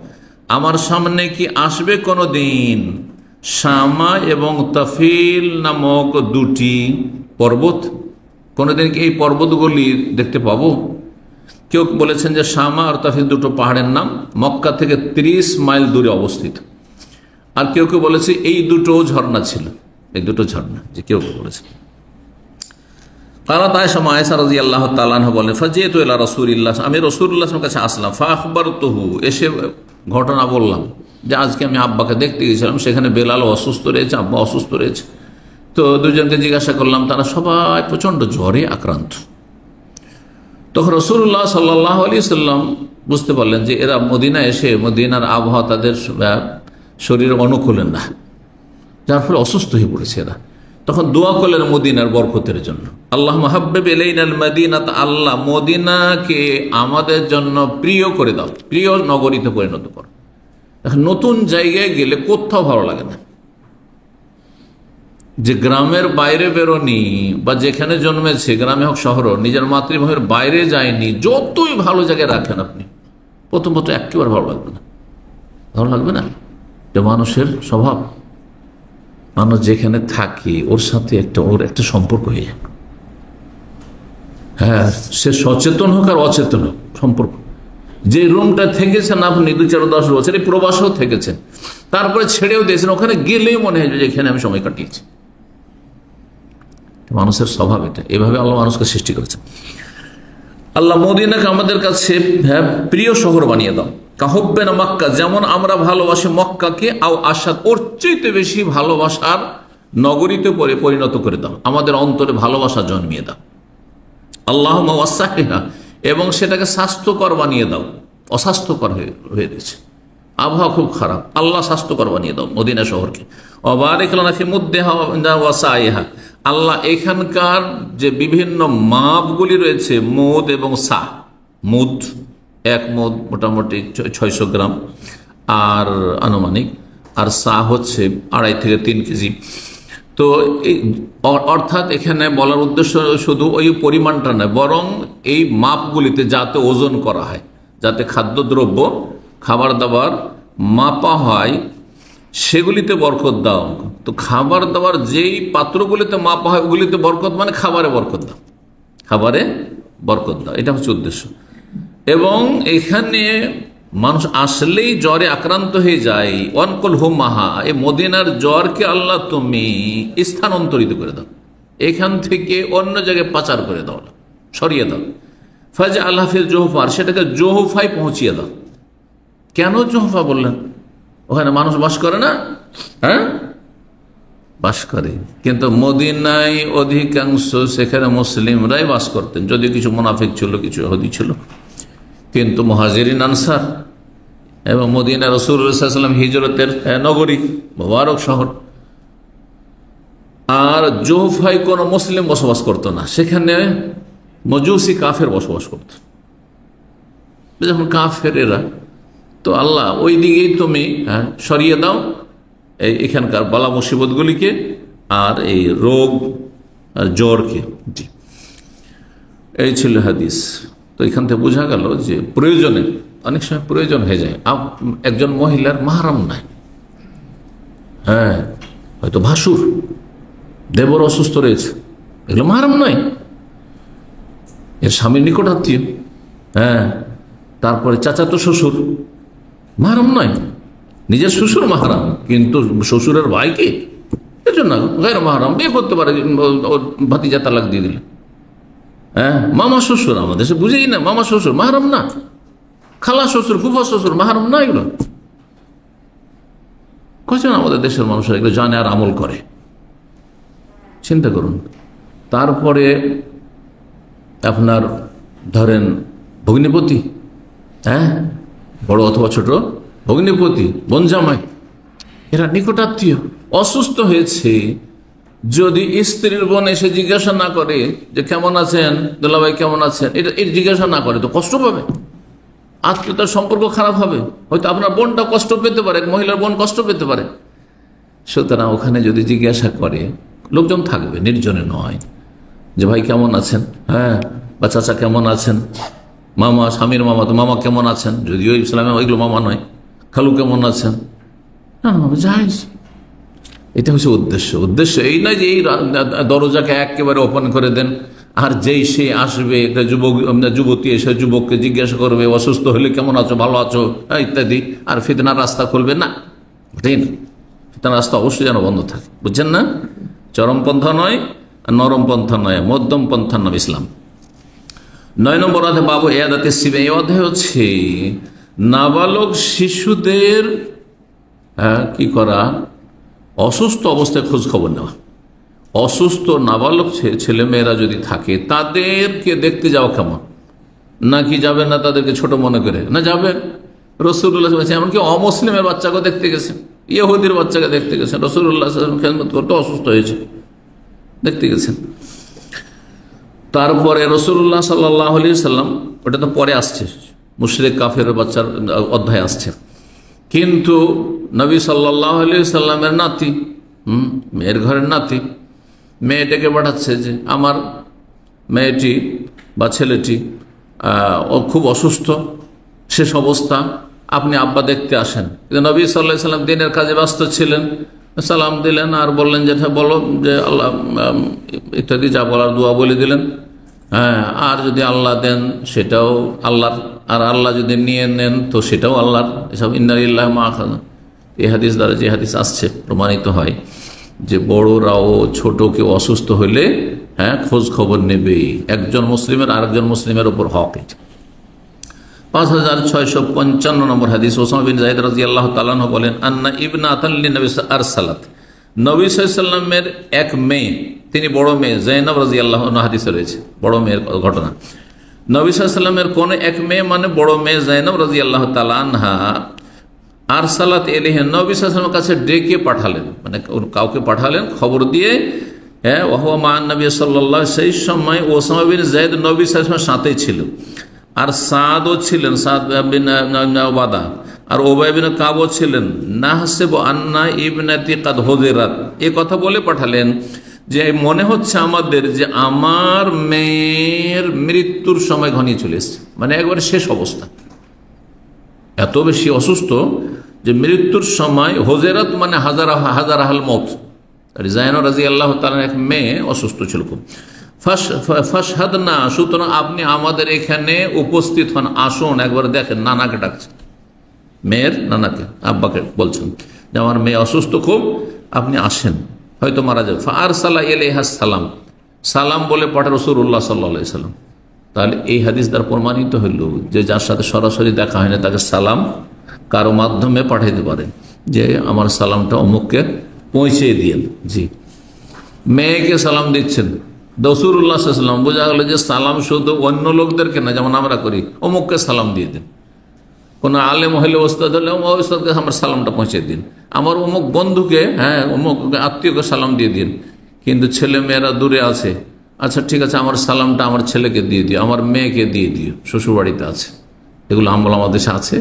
আমার সামনে কি আসবে কোনোদিন শামা এবং তাফিল নামক 2টি পর্বত? কোনোদিন কি এই পর্বতগুলি দেখতে পাবো? কেউ বলেছেন যে শামা আর তাফিল 2টো পাহাড়ের নাম, মক্কা থেকে 30 মাইল দূরে অবস্থিত। আর কেউ বলেছে এই 2টো ঝর্ণা ছিল, এই 2টো ঝর্ণা, যে কেউ বলেছে। কালাত আয়েশা আয়েশা রাদিয়াল্লাহু তাআলা আনহা বলেন, ফাজিতু ইলা রাসূলিল্লাহ, আমি রাসূলুল্লাহর কাছে আসলাম, ফাখবারতুহু, এসে ঘটনা বললাম যে আজকে আমি আব্বাকে দেখতে গেছিলাম, সেখানে বেলাল অসুস্থ রয়েছে, আব্বা অসুস্থ রয়েছে। তো দুজনকে জিজ্ঞাসা করলাম, তারা সবাই প্রচণ্ড জ্বরে আক্রান্ত। তখন রাসূলুল্লাহ সাল্লাল্লাহু আলাইহি সাল্লাম বুঝতে পারলেন যে এরা মদিনা এসে মদিনার আবহাওয়া তাদের শরীরের অনুকূলে না, যার ফলে অসুস্থ হয়ে পড়েছে এরা। তখন দোয়া করলেন মদিনার বরকতের জন্য, আল্লাহ হাব্বিব ইলাইনাল মাদিনাত, আল্লাহ মদিনাকে আমাদের জন্য প্রিয় করে দাও, প্রিয় নগরীতে পরিণত করো। এখন নতুন জায়গায় গেলে কোথাও ভালো লাগে না, যে গ্রামের বাইরে বেরোনি বা যেখানে জন্মেছে গ্রামে হোক শহর, নিজের মাতৃভূমির বাইরে যায়নি, যতই ভালো জায়গায় রাখেন আপনি, প্রথম একেবারে ভালো লাগবে না। ভালো লাগবে না, যে মানুষের স্বভাব, মানুষ যেখানে থাকে ওর সাথে ওর একটা সম্পর্ক হয়ে যায়। হ্যাঁ, সে সচেতন হোক আর অচেতন হোক, সম্পর্ক। যে রুমটা থেকেছেন আপনি 2-4-10 বছর, এই প্রবাসেও থেকেছেন, তারপরে ছেড়েও দিয়েছেন, ওখানে গেলেই মনে হয় যে এখানে আমি সময় কাটিয়েছি। মানুষের স্বভাব এটা, এভাবে আল্লাহ মানুষকে সৃষ্টি করেছেন। আল্লাহ মদিনাকে আমাদের কাছে প্রিয় শহর বানিয়ে দাও, কাহব্বে না মক্কা, যেমন আমরা ভালোবাসি মক্কাকে, আও আসাদ, ওর চেয়ে বেশি ভালোবাসার নগরীতে পরিণত করে দাও, আমাদের অন্তরে ভালোবাসা জন্মিয়ে দাও। আল্লাহ ওয়াসাহিহা, এবং সেটাকে স্বাস্থ্যকর বানিয়ে দাও, অস্বাস্থ্যকর হয়ে গেছে, আবহাওয়া খুব খারাপ, আল্লাহ স্বাস্থ্যকর বানিয়ে দাও মদিনা শহরকে। অবারিক লানা ফি মুদ্দিহা ওয়া সাইহা, আল্লাহ এখানকার যে বিভিন্ন মাপগুলি রয়েছে, মুদ এবং সা, মুদ এক মুদ মোটামুটি 600 গ্রাম আর আনুমানিক, আর সা হচ্ছে 2.5 থেকে 3 কেজি। তো অর্থাৎ এখানে বলার উদ্দেশ্য শুধু ওই পরিমাণটা নয়, বরং এই মাপগুলিতে যাতে ওজন করা হয়, যাতে খাদ্যদ্রব্য খাবার দাবার মাপা হয়, সেগুলিতে বরকত দাও। তো খাবার দাবার যেই পাত্রগুলিতে মাপা হয় ওগুলিতে বরকত, মানে খাবারে বরকত দাও, খাবারে বরকত দাও, এটা হচ্ছে উদ্দেশ্য। এবং এখানে মানুষ আসলেই জ্বরে আক্রান্ত হয়ে যায়, ওয়ানকুল হুমাহা, এই মদিনার জ্বরকে আল্লাহ তুমি স্থানান্তরিত করে দাও, এখান থেকে অন্য জায়গায় পাচার করে দাও, সরিয়ে দাও। ফাজ আল্লাহ ফিল জোহফার, সেটাকে জোহফায় পৌঁছিয়ে দাও। কেন জোহফা বললেন? ওখানে মানুষ বাস করে না? হ্যাঁ, বাস করে, কিন্তু মদিনায় অধিকাংশ সেখানে মুসলিমরাই বাস করতেন, যদি কিছু মুনাফিক ছিল, কিছু ইহুদি ছিল, কিন্তু মুহাজিরিন আনসার এবং মদিনা রাসূলুল্লাহ সাল্লাল্লাহু আলাইহি ওয়াসাল্লাম হিজরতের নগরী, মুবারক শহর। আর জোহফায় কোনো মুসলিম বসবাস করতো না, সেখানে মজুসি কাফের বসবাস করত। যখন কাফের এরা, তো আল্লাহ ওই দিকেই তুমি সরিয়ে দাও এখানকার বালা মুসিবতগুলিকে আর এই রোগ আর জ্বরকে। জি, এই ছিল হাদিস। তো এখান থেকে বোঝা গেল যে প্রয়োজনে, অনেক সময় প্রয়োজন হয়ে যায়, একজন মহিলার মাহরাম নাই, হ্যাঁ, হয়তো ভাসুর, দেবর অসুস্থ রয়েছে, এগুলো মাহরাম নয়, এর স্বামীর নিকটাত্মীয়, হ্যাঁ, তারপরে চাচাতো শ্বশুর, মাহরাম নয়। নিজের শ্বশুর মাহরাম, কিন্তু শ্বশুরের ভাইকে এজন্য গায়র মাহরাম বিয়ে করতে পারে, ভাতিজা তালাক দিয়ে দিলে। হ্যাঁ, মামা শ্বশুর আমাদের দেশে বুঝেই না, মামা শ্বশুর মাহরাম না, খালা শ্বশুর, ফুফা শ্বশুর মাহরাম না, এগুলো কজন আমাদের দেশের মানুষরা এগুলো জানে আর আমল করে, চিন্তা করুন। তারপরে আপনার ধরেন ভগ্নিপতি, হ্যাঁ, বড় অথবা ছোট ভগ্নিপতি, বোনজামাই, এরা নিকটাত্মীয়, অসুস্থ হয়েছে, যদি স্ত্রীর বোন এসে জিজ্ঞাসা না করে যে কেমন আছেন দুলাভাই, কেমন আছেন, এটা জিজ্ঞাসা না করে তো কষ্ট পাবে, আত্মীয়তার সম্পর্ক খারাপ হবে, হয়তো আপনার বোনটা কষ্ট পেতে পারে, মহিলার বোন কষ্ট পেতে পারে। সুতরাং ওখানে যদি জিজ্ঞাসা করে, লোকজন থাকবে, নির্জনে নয়, যে ভাই কেমন আছেন, হ্যাঁ, বা চাচা কেমন আছেন, মামা, স্বামীর মামা, তো মামা কেমন আছেন, যদিও ইসলামে ওইগুলো মামা নয়, খালু কেমন আছেন, না যাই, এটা হচ্ছে উদ্দেশ্য। উদ্দেশ্য এই নয় যে এই দরজাকে একেবারে ওপেন করে দেন, আর যেই সে আসবে, একটা যুবতী এসে যুবককে জিজ্ঞাসা করবে অসুস্থ হলে কেমন আছো, ভালো আছো ইত্যাদি, আর ফিতনার রাস্তা খুলবে না, ওটাই না। ফিতনার রাস্তা অবশ্যই যেন বন্ধ থাকে, বুঝছেন না, চরমপন্থা নয়, নরম পন্থা নয়, মধ্যম পন্থার নাম ইসলাম। 9 নম্বর অধ্যায় বাবু ইয়াদাতে সিবে। এই অধ্যায় হচ্ছে নাবালক শিশুদের কি করা, অসুস্থ অবস্থায় খোঁজ খবর নেওয়া। অসুস্থ নাবালক ছেলে মেয়েরা যদি থাকে তাদেরকে দেখতে যাওয়া কেমন, নাকি যাবেন না তাদেরকে ছোট মনে করে? না, যাবেন। রাসূলুল্লাহ বলেছেন, এমনকি অমুসলিমের বাচ্চাকে দেখতে গেছেন, ইহুদির বাচ্চাকে দেখতে গেছেন, রাসূলুল্লাহ খেদমত করতে অসুস্থ হয়েছে, দেখতে গেছেন। তারপরে রাসূলুল্লাহ সাল্লাল্লাহু আলাইহি সাল্লাম, ওটা তো পরে আসছে, মুশরিক কাফের বাচ্চার অধ্যায় আসছে, কিন্তু নবী সাল্লাল্লাহু আলাইহি সাল্লামের নাতি, মেয়ের ঘরের নাতি, মেয়েটাকে পাঠাচ্ছে যে আমার মেয়েটি বা ছেলেটি ও খুব অসুস্থ, শেষ অবস্থা, আপনি আব্বা দেখতে আসেন। কিন্তু নবী সাল্লাল্লাহু আলাইহি সাল্লাম দিনের কাজে ব্যস্ত ছিলেন, সালাম দিলেন আর বললেন যেটা বলো, যে আল্লাহ ইত্যাদি যা বলার দোয়া বলে দিলেন। আর যদি আল্লাহ দেন সেটাও আল্লাহর, আর আল্লাহ যদি নিয়ে নেন তো সেটাও আল্লাহর। এসব ইন্না লিল্লাহি মা আখাযা, এই হাদিস দ্বারা যে হাদিস আসছে প্রমাণিত হয় যে বড়রাও ছোট কেউ অসুস্থ হইলে খোঁজ খবর নেবে। একজন মুসলিমের আরেকজন মুসলিমের উপর হক। 5655 নম্বর হাদিস। ওসামা বিন যায়েদ রাদিয়াল্লাহু তাআলা আনহু বলেন, আন্না ইবনাতাল লিনবী আরসালাত, নবী সাল্লাল্লাহু আলাইহি ওয়াসাল্লামের এক মেয়ে, তিনি বড় মেয়ে যায়েনব রাদিয়াল্লাহু আনহা, হাদিসে রয়েছে বড় মেয়ের ঘটনা। নবী সাল্লাল্লাহু আলাইহি ওয়াসাল্লামের কোন এক মেয়ে, মানে বড় মেয়ে যায়েনব রাদিয়াল্লাহু তাআলা আনহা, আরসালাত ইলাইহি, নবী সাল্লাল্লাহু আলাইহি ওয়াসাল্লামের কাছে ডেকে পাঠালেন, মানে কাউকে পাঠালেন খবর দিয়ে। ওয়া মা নবী সাল্লাল্লাহু, সেই সময় ওসামা বিন যায়েদ নবী সাল্লাল্লাহু আলাইহি ওয়াসাল্লামের সাথেই ছিল, আর সাদও ছিলেন, সাদ বিন উবাদা, আর উবাই বিন কাবও ছিলেন। নাহসিবু আন্না ইবনাতি কাদ হুযিরাত, এই কথা বলে পাঠালেন যে মনে হচ্ছে আমাদের যে আমার মেয়ের মৃত্যুর সময় ঘনিয়ে চলে এসেছে, মানে একবারে শেষ অবস্থা, এত বেশি অসুস্থ যে মৃত্যুর সময়। হুযিরাত মানে হাজারাহাল মউত। যায়েনব রাদিয়াল্লাহু তাআলার এক মেয়ে অসুস্থ ছিল খুব। ফাশহাদনা, সুতরাং আপনি আমাদের এখানে উপস্থিত হন, আসুন একবার দেখেন। নানাকে ডাকছেন, মেয়ের নানাকে, আব্বাকে বলছেন যে আমার মেয়ে অসুস্থ খুব, আপনি আসেন, হয়তো মারা যাবে। ফারসালা ইলাইহা সালাম, সালাম বলে পাঠা রাসূলুল্লাহ সাল্লাল্লাহু আলাইহি সাল্লাম। তাহলে এই হাদিস দ্বারা প্রমাণিত হইল যে যার সাথে সরাসরি দেখা হয় না তাকে সালাম কারো মাধ্যমে পাঠাইতে পারেন, যে আমার সালামটা অমুককে পৌঁছে দিয়েন। জি, মেয়েকে সালাম দিচ্ছেন রাসূলুল্লাহ সাল্লাল্লাহু আলাইহি ওয়াসাল্লাম, বোঝা গেল যে সালাম শুধু অন্য লোকদেরকে না, যেমন আমরা করি অমুককে সালাম দিয়ে দিন। কোনো আলেম হইলে, ওস্তাদ হলে ওস্তাদকে আমার সালামটা পৌঁছে দিন, আমার অমুক বন্ধুকে, অমুক আত্মীয়কে সালাম দিয়ে দিন। কিন্তু ছেলে মেয়েরা দূরে আছে, আচ্ছা ঠিক আছে আমার সালামটা আমার ছেলেকে দিয়ে দিও, আমার মেয়েকে দিয়ে দিও, শ্বশুরবাড়িতে আছে। এগুলো আমল আমাদের দেশে আছে,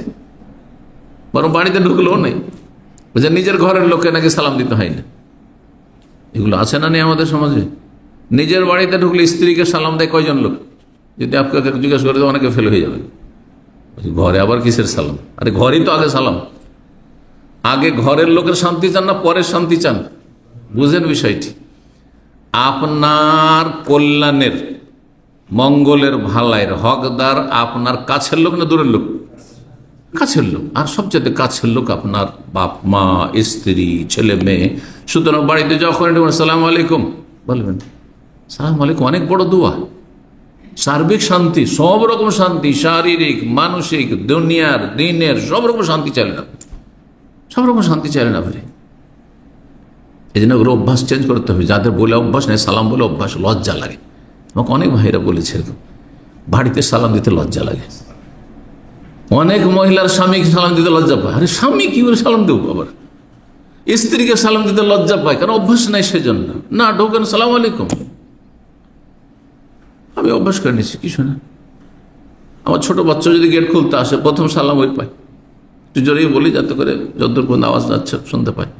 বরং বাড়িতে ঢুকলেও নেই, যে নিজের ঘরের লোককে নাকি সালাম দিতে হয় না। এগুলো আছে না নেই আমাদের সমাজে? নিজের বাড়িতে ঢুকলে স্ত্রীকে সালাম দেয় কয়জন লোক? যদি আপনাকে জিজ্ঞেস করে তো অনেকে ফেল হয়ে যাবে, ঘরে আবার কিসের সালাম? আরে ঘরেই তো আগে সালাম। আগে ঘরের লোকের শান্তি চান না পরের শান্তি চান? বুঝেন বিষয়টি। আপনার কল্যাণের, মঙ্গলের, ভালাইয়ের হকদার আপনার কাছের লোক না দূরের লোক? কাছের লোক। আর সবচেয়ে কাছের লোক আপনার বাপ মা, স্ত্রী, ছেলে মেয়ে। সুতরাং বাড়িতে যখন সালাম আলাইকুম বলবেন, সালাম আলাইকুম অনেক বড় দোয়া। সার্বিক শান্তি, সব রকম শান্তি, শারীরিক, মানসিক, দুনিয়ার, দিনের সব রকম শান্তি চাইলেন আপনি, সব রকম শান্তি চাইলেন আপনি। এই জন্য ওগুলো অভ্যাস চেঞ্জ করতে হবে। যাদের বলে অভ্যাস নেই, সালাম বলে অভ্যাস, লজ্জা লাগে। আমাকে অনেক ভাইরা বলেছে এরকম, বাড়িতে সালাম দিতে লজ্জা লাগে। অনেক মহিলার স্বামীকে সালাম দিতে লজ্জা পায়। আরে স্বামী কি করে সালাম দেবো? আবার স্ত্রীকে সালাম দিতে লজ্জা পায়, কারণ অভ্যাস নাই সেজন্য। না, ঢোকেন সালাম আলাইকুম, আমি অভ্যাস করে নিচ্ছি, কিছু না। আমার ছোট বাচ্চা যদি গেট খুলতে আসে প্রথম সালাম ওই পায়, একটু জোরেই বলি যাতে করে যতদূর পর্যন্ত আওয়াজ যাচ্ছে শুনতে পায়।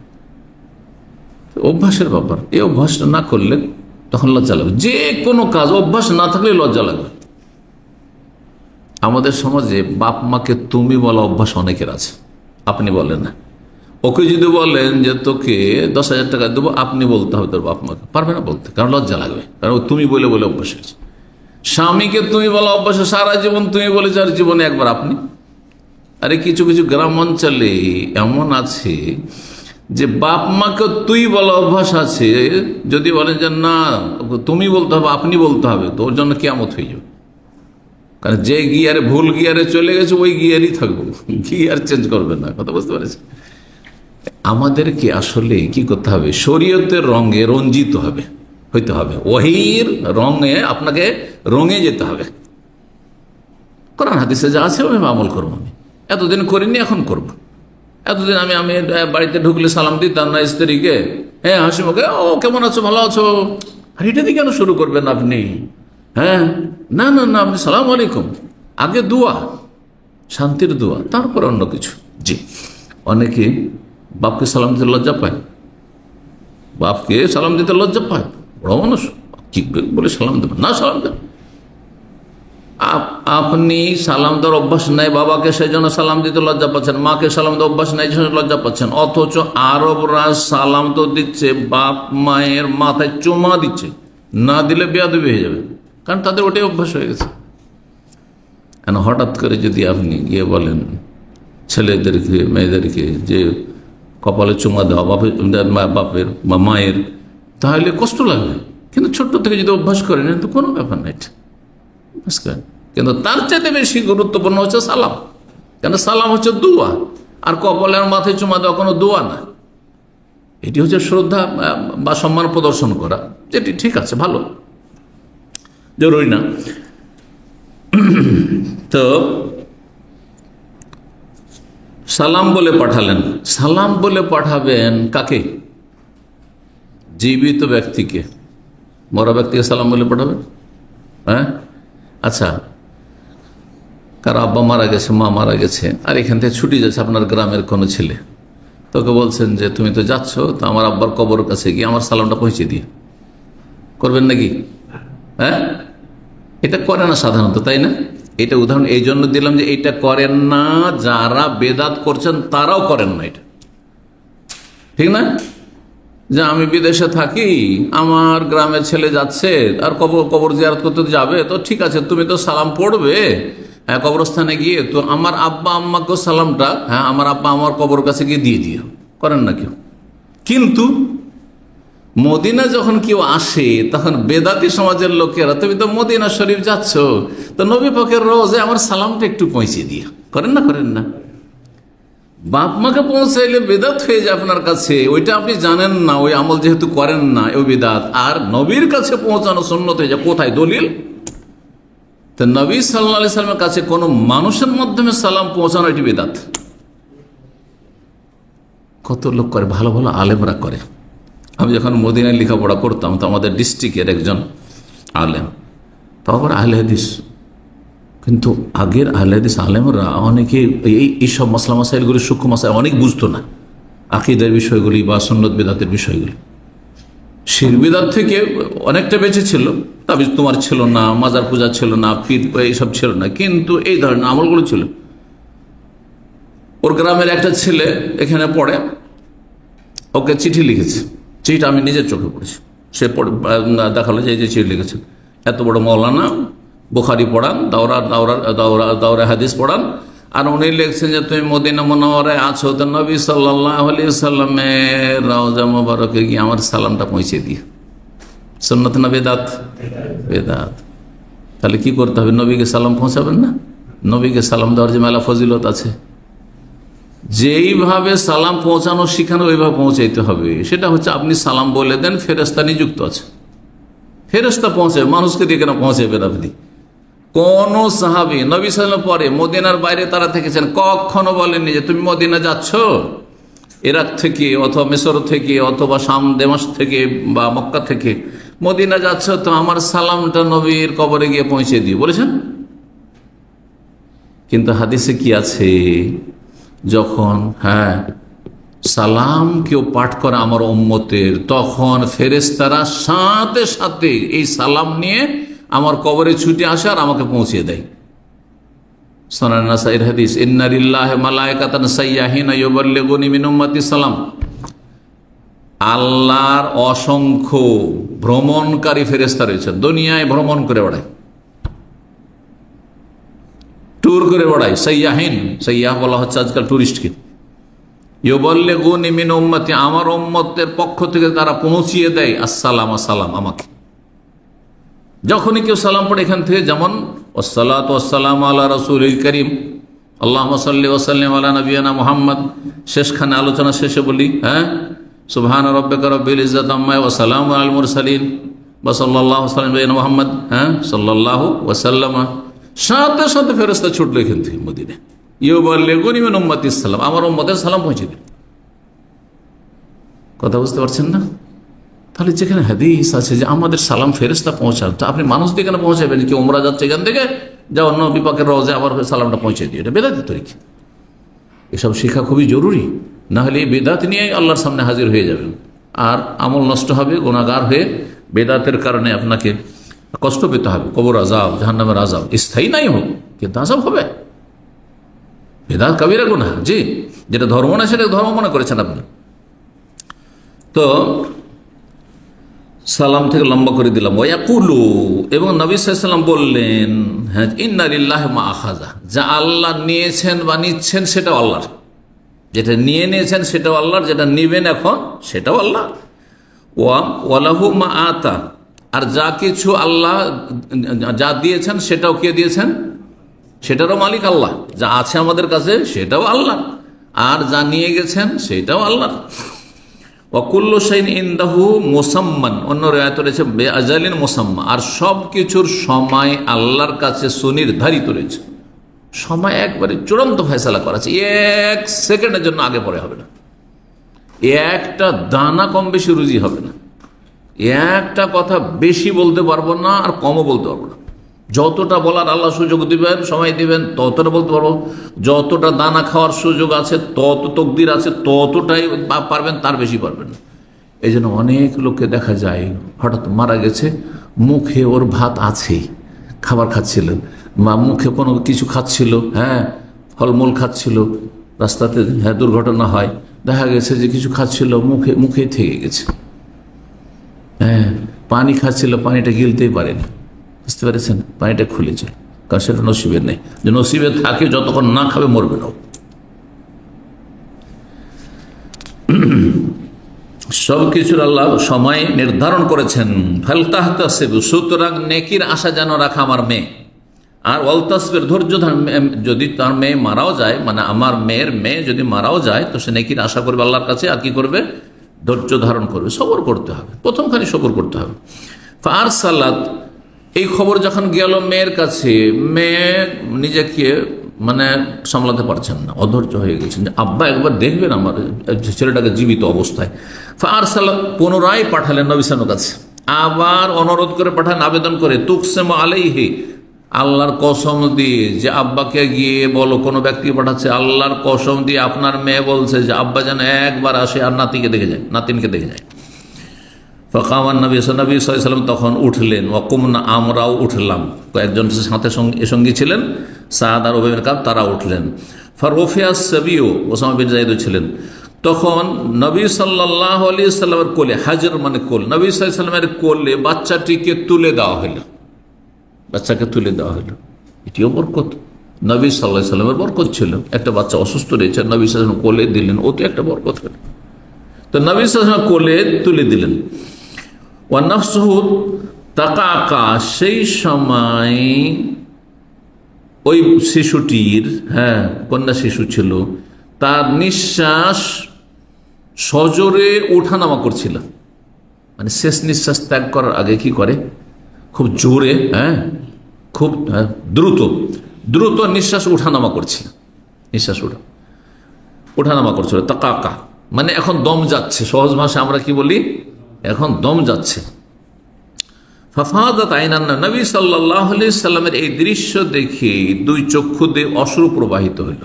অভ্যাসের ব্যাপার। এই অভ্যাসটা না করলে তখন লজ্জা লাগবে। যে কোনো কাজ অভ্যাস না থাকলে লজ্জা লাগবে। আমাদের সমাজে বাপ মাকে তুমি বলা অভ্যাস অনেকের আছে, আপনি বলেন না। ওকে যদি বলেন যে তোকে 10,000 টাকা দেবো, আপনি বলতে হবে তোর বাপ মাকে, পারবে না বলতে, কারণ লজ্জা লাগবে, কারণ তুমি বলে বলে অভ্যাস হয়েছে। স্বামীকে তুমি বলা অভ্যাস, সারা জীবন তুমি বলেছ, আর জীবনে একবার আপনি। আরে কিছু কিছু গ্রাম অঞ্চলে এমন আছে যে বাপ মাকে তুই বলা অভ্যাস আছে, যদি বলেন যে না তুমি বলতে হবে, আপনি বলতে হবে, তো ওর জন্য কিয়ামত হয়ে যাবে। কারণ যে গিয়ারে ভুল গিয়ারে চলে গেছে ওই গিয়ারই থাকবো, গিয়ার চেঞ্জ করবে না। কথা বুঝতে পারছি? আমাদেরকে আসলে কি করতে হবে? শরীয়তের রঙে রঞ্জিত হইতে হবে, ওহির রঙে আপনাকে রঙে যেতে হবে। কোরআন হাদিসে যা আছে ওই আমল করবো। আমি এতদিন করিনি, এখন করব। এতদিন আমি বাড়িতে ঢুকলে সালাম দিতাম না স্ত্রীকে, হ্যাঁ হাসি মুখে, ও কেমন আছো, ভালো আছো, আর এটা দিয়ে কেন শুরু করবেন আপনি? হ্যাঁ না না না, আপনি সালাম আলাইকুম, আগে দোয়া, শান্তির দোয়া, তারপর অন্য কিছু। জি, অনেকে বাপকে সালাম দিতে লজ্জা পায়, বাপকে সালাম দিতে লজ্জা পায়, বড় মানুষ কি বলে সালাম দেবেন না, সালাম দেন। আপনি সালাম দেওয়ার অভ্যাস নাই বাবাকে, সেই জন্য সালাম দিতে লজ্জা পাচ্ছেন, মাকে সালাম দেওয়ার অভ্যাস নাই লজ্জা পাচ্ছেন, অথচ আরবরা সালাম তো দিচ্ছে, বাপ মায়ের মাথায় চুমা দিচ্ছে, না দিলে বেয়াদবি হয়ে যাবে, কারণ তাদের ওটাই অভ্যাস হয়ে গেছে। হঠাৎ করে যদি আপনি গিয়ে বলেন ছেলেদেরকে মেয়েদেরকে যে কপালে চুমা দেওয়া বাপের বা মায়ের, তাহলে কষ্ট লাগবে। কিন্তু ছোট্ট থেকে যদি অভ্যাস করেন তো কোনো ব্যাপার নাই, কিন্তু তার চাইতে বেশি গুরুত্বপূর্ণ হচ্ছে সালাম। কেন? সালাম হচ্ছে দোয়া, আর কপালের মাথায় চুমা দেওয়া কোনো দোয়া না। এটি হচ্ছে শ্রদ্ধা বা সম্মান প্রদর্শন করা, যেটি ঠিক আছে, ভালো, জরুরি না। তো সালাম বলে পাঠালেন, সালাম বলে পাঠাবেন কাকে? জীবিত ব্যক্তিকে। মরা ব্যক্তিকে সালাম বলে পাঠাবেন? হ্যাঁ, আচ্ছা, কারো আব্বা মারা গেছে, মা মারা গেছে, আর এখান থেকে ছুটি যাচ্ছে আপনার গ্রামের কোনো ছেলে, তোকে বলছেন যে তুমি তো যাচ্ছ, তো আমার আব্বার কবর কাছে গিয়ে আমার সালামটা পৌঁছে দিয়ে, করবেন নাকি? হ্যাঁ, এটা করে না সাধারণত, তাই না? এটা উদাহরণ এই জন্য দিলাম যে এটা করেন না, যারা বেদাত করছেন তারাও করেন না এটা, ঠিক না? যে আমি বিদেশে থাকি, আমার গ্রামের ছেলে যাচ্ছে আর কবর জিয়ারত করতে যাবে, তো ঠিক আছে তুমি তো সালাম পড়বে কবরস্থানে গিয়ে, তো আমার আব্বা আম্মাকেও সালামটা, হ্যাঁ আমার আব্বা আমার কবর কাছে গিয়ে দিয়ে দিও, করেন না কেউ। কিন্তু মদিনা যখন কেউ আসে তখন বেদাতি সমাজের লোকেরা, তুমি তো মদিনা শরীফ যাচ্ছ, তো নবী পাকের রোজে আমার সালামটা একটু পৌঁছে দিয়ে, করেন না? করেন না? বাপ মাকে পৌঁছাইলে বেদাত হয়ে যায় আপনার কাছে, ওইটা আপনি জানেন না, ওই আমল যেহেতু করেন না ওই বেদাত। আর নবীর কাছে পৌঁছানো সুন্নত হয়ে যায়, কোথায় দলিল? তো নবী সাল্লাল্লাহু আলাইহি সাল্লামের কাছে কোনো মানুষের মাধ্যমে সালাম পৌঁছানো এটি বেদাত। কত লোক করে, ভালো ভালো আলেমরা করে। আমি যখন মদিনায় লেখাপড়া করতাম, তো আমাদের ডিস্ট্রিক্টের একজন আলেম, তো আবার আহলে হাদিস, কিন্তু আগের আহলে হাদিস আলেমরা অনেকে এইসব মাসলা মাসাইলগুলি, সূক্ষ্ম মাসাইল অনেক বুঝতো না, আকীদার বিষয়গুলি বা সুন্নত বেদাতের বিষয়গুলি। শিরক বিদআত থেকে অনেকটা বেঁচে ছিল, তাবিজ তোমার ছিল না, মাজার পূজা ছিল না, পীর এইসব ছিল না, কিন্তু এই ধরনের আমলগুলো ছিল। ওর গ্রামের একটা ছেলে এখানে পড়ে, ওকে চিঠি লিখেছে, চিঠিটা আমি নিজের চোখে পড়েছি। সে দেখালো যে চিঠি লিখেছে, এত বড় মৌলানা, বুখারী পড়ান, দাওরা হাদিস পড়ান, আর উনি লিখছেন যে তুমি মদিনা মুনাওয়ারায় আছো, তো নবী সাল্লাল্লাহু আলাইহি সাল্লামের রওজা মুবারকে গিয়ে আমার সালামটা পৌঁছে দিয়ে। সুন্নাত না বেদাত? বেদাত। তাহলে কি করতে হবে? নবীকে সালাম পৌঁছাবেন না? নবীকে সালাম দেওয়ার যে মেলা ফজিলত আছে, যেইভাবে সালাম পৌঁছানো শিখানো ওইভাবে পৌঁছাইতে হবে। সেটা হচ্ছে আপনি সালাম বলে দেন, ফেরেশতা নিযুক্ত আছে, ফেরেশতা পৌঁছাবে, মানুষকে দিয়ে কেন পৌঁছাবেন আপনি? কোন সাহাবী নবী সাল্লাল্লাহু আলাইহি ওয়াসাল্লাম পরে মদিনার বাইরে তারা থেকেছেন, কখনো বলেননি যে তুমি মদিনা যাচ্ছ ইরাক থেকে অথবা মিশর থেকে অথবা শাম দেমাশ থেকে বা মক্কা থেকে মদিনা যাচ্ছ, তো আমার সালামটা নবীর কবরে গিয়ে পৌঁছে দিও, বলেছেন? কিন্তু হাদিসে কি আছে? যখন সালাম কেউ পাঠ করে আমার উম্মতের, তখন ফেরেশতারা সাথে সাথে এই সালাম নিয়ে আমার কবরে ছুটে আসে আর আমাকে পৌঁছে দেয়। সুনান নাসাইর হাদিস, ইন্না লিল্লাহি মালায়েকাতান সাইয়্যাহিনা ইউবাল্লিগুনি মিন উম্মতি সালাম। আল্লাহর অসংখ্য ভ্রমণকারী ফেরেশতা রয়েছে, দুনিয়ায় ভ্রমণ করে বেড়ায়, ট্যুর করে বেড়ায়। সাইয়াহিন, সাইয়াহ বলা হচ্ছে আজকাল টুরিস্টকে, ইউবাল্লিগুনি মিন উম্মতি, আমার উম্মতের পক্ষ থেকে তারা পৌঁছিয়ে দেয় আসসালাম আসসালাম আমাকে। যখনই কেউ সালাম পড়ে এখান থেকে, যেমন ওয়াসসালাতু ওয়াসসালামু আলা রাসূলিল কারীম আল্লাহুম্মা সাল্লি ওয়া সাল্লিম আলা নবিয়িনা মুহাম্মদ, শেষখানে আলোচনা শেষে বলি সুবহান রাব্বিকা রাব্বিল ইজ্জাতি আম্মা ওয়া সালামুন আলাল মুরসালিন ওয়া সাল্লাল্লাহু সাল্লাম আলা মুহাম্মদ সাল্লাল্লাহু ওয়া সাল্লামা, সাথে সাথে ফেরেশতা ছুটলো এখান থেকে মদিনায়। ইউবাল্লিগুনি মিন উম্মতি সালাম, আমার উম্মতের সালাম পৌঁছে দিল। কথা বুঝতে পারছেন না? তাহলে যেখানে হাদিস আছে যে আমাদের সালাম ফেরেশতা পৌঁছান, তো আপনি মানুষ দিয়ে কেন পৌঁছাবেন? কি ওমরা যাচ্ছে এখান থেকে, যা অন্য বিপাকের রওজায় আবার সালামটা পৌঁছে দিয়ে, এটা বেদাতের তরিকা। এসব শেখা খুবই জরুরি, না হলে এই বেদাত নিয়ে আল্লাহর সামনে হাজির হয়ে যাবেন আর আমল নষ্ট হবে, গুনাহগার হয়ে বেদাতের কারণে আপনাকে কষ্ট পেতে হবে, কবর আযাব, জাহান্নামের আযাব স্থায়ী নাই হোক, কিন্তু আযাব হবে। বেদাত কাবিরা গুনাহ, জি, যেটা ধর্ম না সেটা ধর্ম মনে করেছেন আপনি। তো সালাম থেকে লম্বা করে দিলাম। ওয়াকুলু, এবং নবী সাল্লাল্লাহু আলাইহি ওয়াসাল্লাম বললেন, হ্যাঁ, ইন্না লিল্লাহি মা আখাযা, যা আল্লাহ নিয়েছেন বা নিচ্ছেন সেটাও আল্লাহর, যেটা নিয়ে নিয়েছেন সেটাও আল্লাহর, যেটা নিবেন এখন সেটাও আল্লাহ। ওয়ালাহু মা আতা, আর যা কিছু আল্লাহ যা দিয়েছেন সেটাও কে দিয়েছেন, সেটারও মালিক আল্লাহ। যা আছে আমাদের কাছে সেটাও আল্লাহ, আর যা নিয়ে গেছেন সেটাও আল্লাহ। ওয়াকুল্লু শাইইন ইনদাহু মুসাম্মান, অন্য riwayat রয়েছে বেআজালিন মুসাম্মা, আর সব কিছুর সময় আল্লাহর কাছে সুনির্ধারিত রয়েছে। সময় একবারে চূড়ান্ত ফয়সালা করা আছে, এক সেকেন্ডের জন্য আগে পরে হবে না, একটা দানা কম বেশি রুজি হবে না, একটা কথা বেশি বলতে পারবো না আর কমও বলতে পারবো না। যতটা বলার আল্লাহ সুযোগ দিবেন, সময় দিবেন, ততটা বলতে পারবো। যতটা দানা খাওয়ার সুযোগ আছে, তত তকদির আছে, ততটাই পারবেন, তার বেশি পারবেন না। এই জন্য অনেক লোককে দেখা যায় হঠাৎ মারা গেছে, মুখে ওর ভাত আছেই, খাবার খাচ্ছিল, মুখে কোনো কিছু খাচ্ছিল, ফলমূল খাচ্ছিল, রাস্তাতে দুর্ঘটনা হয়, দেখা গেছে যে কিছু খাচ্ছিল, মুখে থেকে গেছে। পানি খাচ্ছিল, পানিটা গিলতেই পারেনি, বুঝতে পেরেছেন, পানিটা খুলেছিল, কারণ সেটা নসিবের নেই। যে নসিবে থাকে যতক্ষণ না খাবে মরবে না। সবকিছুর আল্লাহ সময় নির্ধারণ করেছেন। ফালতাহতাসিব, সুতরাং নেকির আশা যেন রাখা আমার মেয়ে। আর ওয়ালতাসবির, ধৈর্য ধারণ, যদি তার মেয়ে মারাও যায়, মানে আমার মেয়ের মেয়ে যদি মারাও যায়, তো সে নেকির আশা করবে আল্লাহর কাছে, আর কি করবে, ধৈর্য ধারণ করবে, সবর করতে হবে, প্রথমখানি সবর করতে হবে। ফারসালাত, এই খবর যখন গেল মেয়ের কাছে, মেয়ে নিজেকে মানে সামলাতে পারছেন না, অধৈর্য হয়ে গেছেন, যে আব্বা একবার দেখবেন আমার ছেলেটাকে জীবিত অবস্থায়। ফারসালাত, পুনরায় পাঠালেন নবী সাল্লাল্লাহু আলাইহি ওয়াসাল্লাম কাছে, আবার অনুরোধ করে পাঠালেন, আবেদন করে, তুকসিমু আলাইহি, আল্লাহর কসম দিয়ে যে আব্বাকে গিয়ে বলো, কোনো ব্যক্তি পাঠাচ্ছে, আল্লাহর কসম দিয়ে আপনার মেয়ে বলছে যে আব্বা যেন একবার আসে আর নাতিকে দেখে যায়, নাতিনকে দেখে যায়। ফাকামান নবী সাল্লাল্লাহু আলাইহি ওয়াসাল্লাম তখন উঠলেন, ওয়াকুমনা, আমরাও উঠলাম, কয়েকজন সাথে সঙ্গী ছিলেন, সাদ আর উবাই বিন কাব, তারা উঠলেন। ফারফিয়া সাবিয়ু, ওসামা বিন যায়েদ ছিলেন। তখন নবী সাল্লাল্লাহু আলাইহি ওয়াসাল্লামের কোলে, হাজর মানে কোল, নবী সাল্লাল্লাহু আলাইহি ওয়াসাল্লামের কোলে বাচ্চাটিকে তুলে দেওয়া হইল, বাচ্চাকে তুলে দেওয়া হইল। এটিও বরকত, নবী সাল্লাল্লাহু আলাইহি ওয়াসাল্লামের বরকত ছিল। একটা বাচ্চা অসুস্থ রয়েছে, নবী সাল্লাল্লাহু আলাইহি ওয়াসাল্লাম কোলে দিলেন, ও তো একটা বরকত হল। তো নবী সাল্লাল্লাহু আলাইহি ওয়াসাল্লাম কোলে তুলে দিলেন। ওয়া নাফসুহু তাকাকা, সেই সময় ওই শিশুটির, কন্যা শিশু ছিল, তার নিঃশ্বাস সজোরে ওঠানামা করছিল, মানে শেষ নিঃশ্বাস ত্যাগ করার আগে কি করে, খুব জোরে, খুব দ্রুত নিঃশ্বাস ওঠানামা করছিল, নিঃশ্বাস ওঠানামা করছিল। তাকাকা মানে এখন দম যাচ্ছে, সহজ ভাষা আমরা কি বলি, এখন দম যাচ্ছে। ফাফাদাত আইনান, নবী সাল্লাল্লাহু আলাইহি সাল্লামের এই দৃশ্য দেখে দুই চক্ষু দিয়ে অশ্রু প্রবাহিত হইল,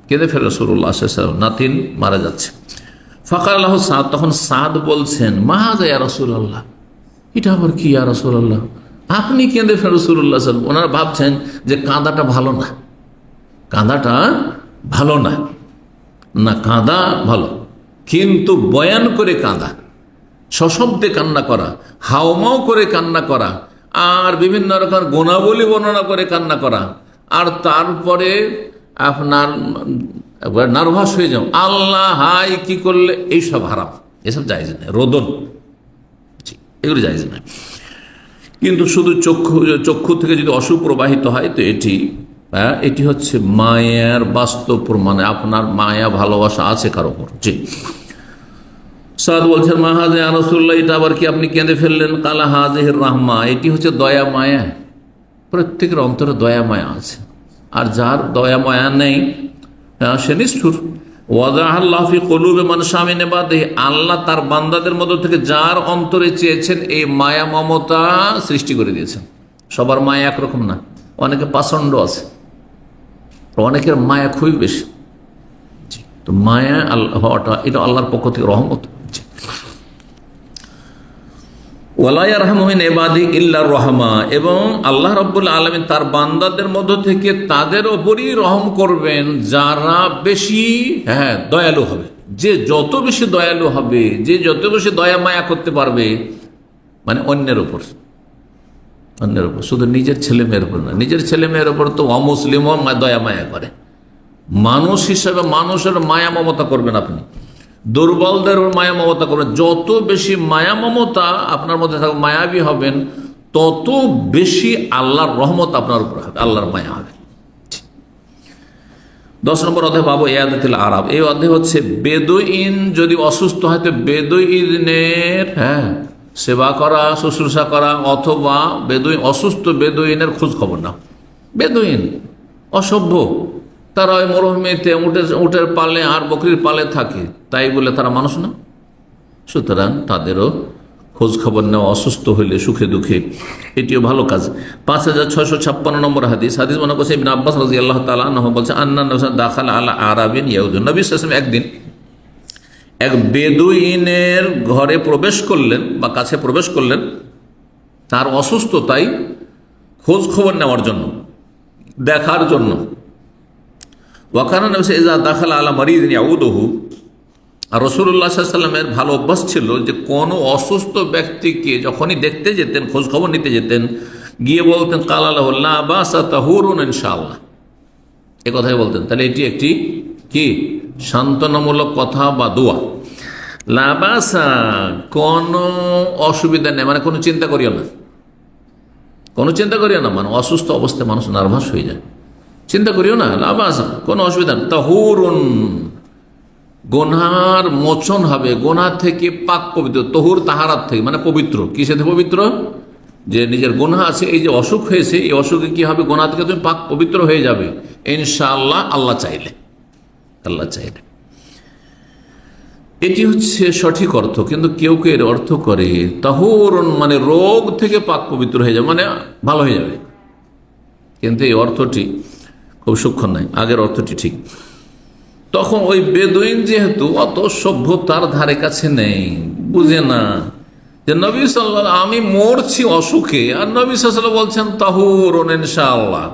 কেঁদে ফেলে রাসূলুল্লাহ সাল্লাল্লাহু আলাইহি ওয়াসাল্লাম, নাতিন মারা যাচ্ছে। ফাকাল লাহু সাদ, তখন সাদ বলছেন, মাহাযা ইয়া রাসূলুল্লাহ, এটা আবার কি ইয়া রাসূলুল্লাহ, আপনি কেঁদে ফেলে রাসূলুল্লাহ সাল্লাল্লাহু আলাইহি ওয়াসাল্লাম। ওনারা ভাবছেন যে কাঁদাটা ভালো না, কাঁদাটা ভালো না, না কাঁদা ভালো, কিন্তু বয়ান করে কাঁদা, সশব্দে কান্না করা, হাওমাও করে কান্না করা, আর বিভিন্ন রকম গুণাবলী বর্ণনা করে কান্না করা, আর তারপরে আপনার নার্ভাস হয়ে যাও, আল্লাহ হাই কি করলে, এইসব হারাম, এসব জায়েজ নেই। রোদন, এগুলো জায়েজ নেই। কিন্তু শুধু চক্ষু থেকে যদি অশুভ প্রবাহিত হয় তো এটি হচ্ছে মায়ার বাস্তব প্রমাণ, আপনার মায়া ভালোবাসা আছে কারো উপর। জি, সাদ বলছেন মাহাজে রাসূলুল্লাহ, এটা আবার কি আপনি কেঁদে ফেললেন? কালা হাজিহির রাহমা, এটি হচ্ছে দয়া মায়া। প্রত্যেকের অন্তরে দয়া মায়া আছে, আর যার দয়া মায়া নেই সে নিষ্ঠুর। ওয়াদাআল্লাহু ফি কুলুবি মান শাআ মিন ইবাদিহি, আল্লাহ তার বান্দাদের মধ্য থেকে যার অন্তরে চেয়েছেন এই মায়া মমতা সৃষ্টি করে দিয়েছেন। সবার মায়া একরকম না, অনেকে পাষণ্ড আছে, অনেকের মায়া খুবই বেশি। তো মায়া হওয়াটা এটা আল্লাহর পক্ষ থেকে রহমত। ওয়ালা ইয়ারহামু মিন ইবাদি ইল্লা রহমা, এবং আল্লাহ রাব্বুল আলামিন তার বান্দাদের মধ্য থেকে তাদের ওপরই রহম করবেন যারা বেশি দয়ালু হবে। যে যত বেশি দয়ালু হবে, যে যত বেশি দয়া মায়া করতে পারবে, মানে অন্যের উপর, শুধু নিজের ছেলে মেয়ের উপর না, নিজের ছেলে মেয়ের উপর তো অমুসলিমও দয়া মায়া করে। মানুষ হিসাবে মানুষের মায়া মমতা করবেন আপনি, দুর্বলদের মায়া মমতা করবেন। যত বেশি মায়া মমতা আপনার মধ্যে থাকবে, মায়াবী হবেন, তত বেশি আল্লাহর রহমত আপনার উপর হবে, আল্লাহর মায়া হবে। 10 নম্বর অধ্যায় পাবো ইয়াদাতুল আরাব। এই অধ্যায় হচ্ছে বেদুইন যদি অসুস্থ হয় তো বেদুইনের সেবা করা, শুশ্রূষা করা, অথবা অসুস্থ বেদুইনের খোঁজ খবর না। বেদুইন অসভ্য, তারা ওই মরুভূমিতে উটের পালে আর বকরির পালে থাকে, তাই বলে তারা মানুষ না। সুতরাং তাদেরও খোঁজ খবর নেওয়া, অসুস্থ হইলে সুখে দুঃখে, এটিও ভালো কাজ। 5656 নম্বর হাদিস মনে করছে ইবনে আব্বাস রাদিয়াল্লাহু তাআলা আনহু বলছে আন্না নবী দাখাল আলা আরাবিন ইয়াহুদুন, নবী সাল্লাল্লাহু আলাইহি ওয়াসাল্লাম একদিন এক বেদুইনের ঘরে প্রবেশ করলেন বা কাছে প্রবেশ করলেন তার অসুস্থতায় খোঁজ খবর নেওয়ার জন্য, দেখার জন্য। ওয়াকানা নবী ইযা দাখালা আলা মারিদিন ইয়াউদুহু, আর রাসূলুল্লাহ সাল্লাল্লাহু আলাইহি ওয়াসাল্লামের ভালো অভ্যাস ছিল যে কোনো অসুস্থ ব্যক্তিকে যখনই দেখতে যেতেন, খোঁজ খবর নিতে যেতেন, গিয়ে বলতেন ক্বালা লাহু লা বাসা তাহুরুন ইনশাআল্লাহ, এই কথাই বলতেন। তাহলে এটি একটি কি সান্ত্বনামূলক কথা বা দোয়া। লা বাসা, কোনো অসুবিধা নেই, মানে কোনো চিন্তা করিও না, কোনো চিন্তা করিও না, মানে অসুস্থ অবস্থায় মানুষ নার্ভাস হয়ে যায়, চিন্তা করিও না, লা বাসা, কোনো অসুবিধা নেই। তাহুরুন, গোনার মোচন হবে, গোনা থেকে পাক পবিত্র। তহুর তাহারাত থেকে, মানে পবিত্র। কিসেতে পবিত্র? যে নিজের গোনা আছে, এই যে অসুখ হয়েছে, এই অসুখে কি হবে, গোনা থেকে তুমি পাক পবিত্র হয়ে যাবে ইনশাআল্লাহ, আল্লাহ চাইলে, আল্লাহ চাইলে। এটি হচ্ছে সঠিক অর্থ। কিন্তু কেউ কেউ এর অর্থ করে তাহুরুন মানে রোগ থেকে পাক পবিত্র হয়ে যাবে, মানে ভালো হয়ে যাবে। কিন্তু এই অর্থটি খুব সূক্ষ্ম নয়, আগের অর্থটি ঠিক। তখন ওই বেদুইন যেহেতু অত সভ্যতার ধারে কাছে নেই, বুঝে না যে নবী সাল্লাল্লাহু, আমি মরছি অসুখে, আর নবী সাল্লাল্লাহু বলছেন তাহুরুন ইনশাআল্লাহ,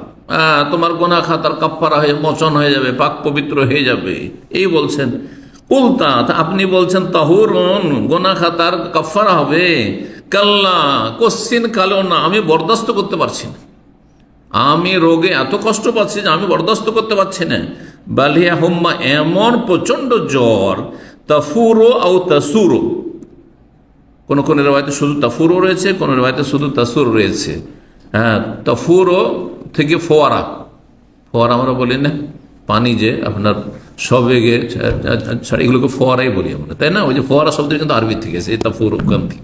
তোমার গুনাহ খাতার কাফফারা হয়ে মোচন হয়ে যাবে, পাক পবিত্র হয়ে যাবে, এই বলছেন। কুলতা, আপনি বলছেন তাহুরুন, গুনাহ খাতার কাফফারা হবে। কাল্লা, কোশ্চিন কালেও না, আমি বরদাস্ত করতে পারছি না, আমি রোগে এত কষ্ট পাচ্ছি যে আমি বরদাস্ত করতে পারছি না। বালিয়া হুম্মা, এমন প্রচন্ড জ্বর, তাফুরো আও তাসুরো, কোন কোন রেওয়ায়েতে শুধু তাফুরো রয়েছে, কোন রেওয়ায়েতে শুধু তাসুর রয়েছে। তাফুরো থেকে ফোয়ারা, ফোয়ারা আমরা বলি না, পানি যে আপনার সবেগে ছাড়া, এগুলোকে ফোয়ারাই বলি আমরা, তাই না? ওই যে ফোয়ারা শব্দ কিন্তু আরবি থেকে এসে, তাফুরো গান্ধী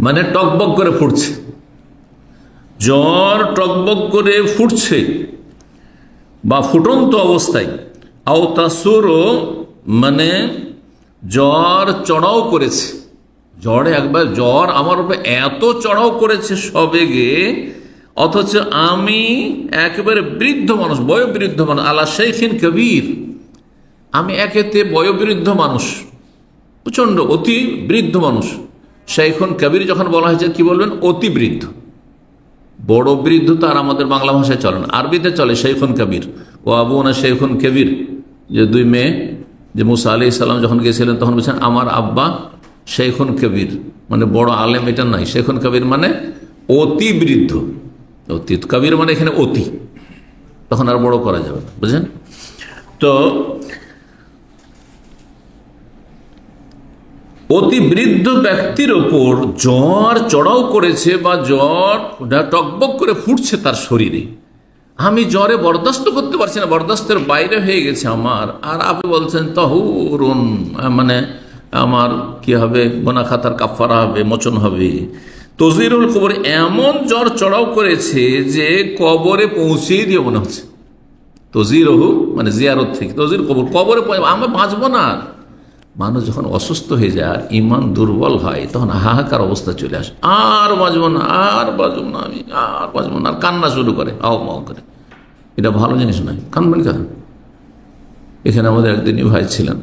মানে টকবক করে ফুটছে, জ্বর টকবক করে ফুটছে বা ফুটন্ত অবস্থায়। আও তাসুরো মানে জ্বর চড়াও করেছে, জ্বরে একবার জ্বর আমার উপরে এত চড়াও করেছে সবেগে, অথচ আমি একেবারে বৃদ্ধ মানুষ, বয়োবৃদ্ধ মানুষ, আলা শাইখিন কবির, আমি একেতে বয়োবৃদ্ধ মানুষ, প্রচন্ড অতি বৃদ্ধ মানুষ। শাইখুন কবির যখন বলা হয়েছে কি বলবেন? অতি বৃদ্ধ। বড় বৃদ্ধ তো আর আমাদের বাংলা ভাষায় চলে না, আরবিতে চলে শাইখুন কবির। ও আবুনা শাইখুন কবির, যে দুই মেয়ে যে মুসা আলাইহিস সালাম যখন গেছিলেন তখন বলছেন আমার আব্বা শাইখুন কবির, মানে বড় আলেম এটা নয়, শাইখুন কবির মানে অতি বৃদ্ধ। অতি কবির মানে এখানে অতি, তখন আর বড় করা যাবে না, বুঝলেন? তো অতি বৃদ্ধ ব্যক্তির ওপর জ্বর চড়াও করেছে বা জ্বর টকবক করে ফুটছে তার শরীরে, আমি জ্বরে বরদাস্ত করতে পারছি না, বরদাস্তের বাইরে হয়ে গেছে আমার, আর আপনি বলছেন তাহুরুন, মানে আমার কি হবে, গোনা খাতার কাফারা হবে, মোচন হবে। তজিরুল কবর, এমন জ্বর চড়াও করেছে যে কবরে পৌঁছেই দিয়ে মনে হচ্ছে। তজিরহু মানে জিয়ারত থেকে, তজির কবর, কবরে আমরা বাঁচবো না। মানুষ যখন অসুস্থ হয়ে যায় আর ইমান দুর্বল হয় তখন হাহাকার অবস্থা চলে আসে, আর বাঁচবো না, আর বাঁচবো না, আমি আর বাঁচবো না, আর কান্না শুরু করে, আও মাও করে। এটা ভালো জিনিস নয়, কানবেন কেন? এখানে আমাদের একদিনই ভাই ছিলেন,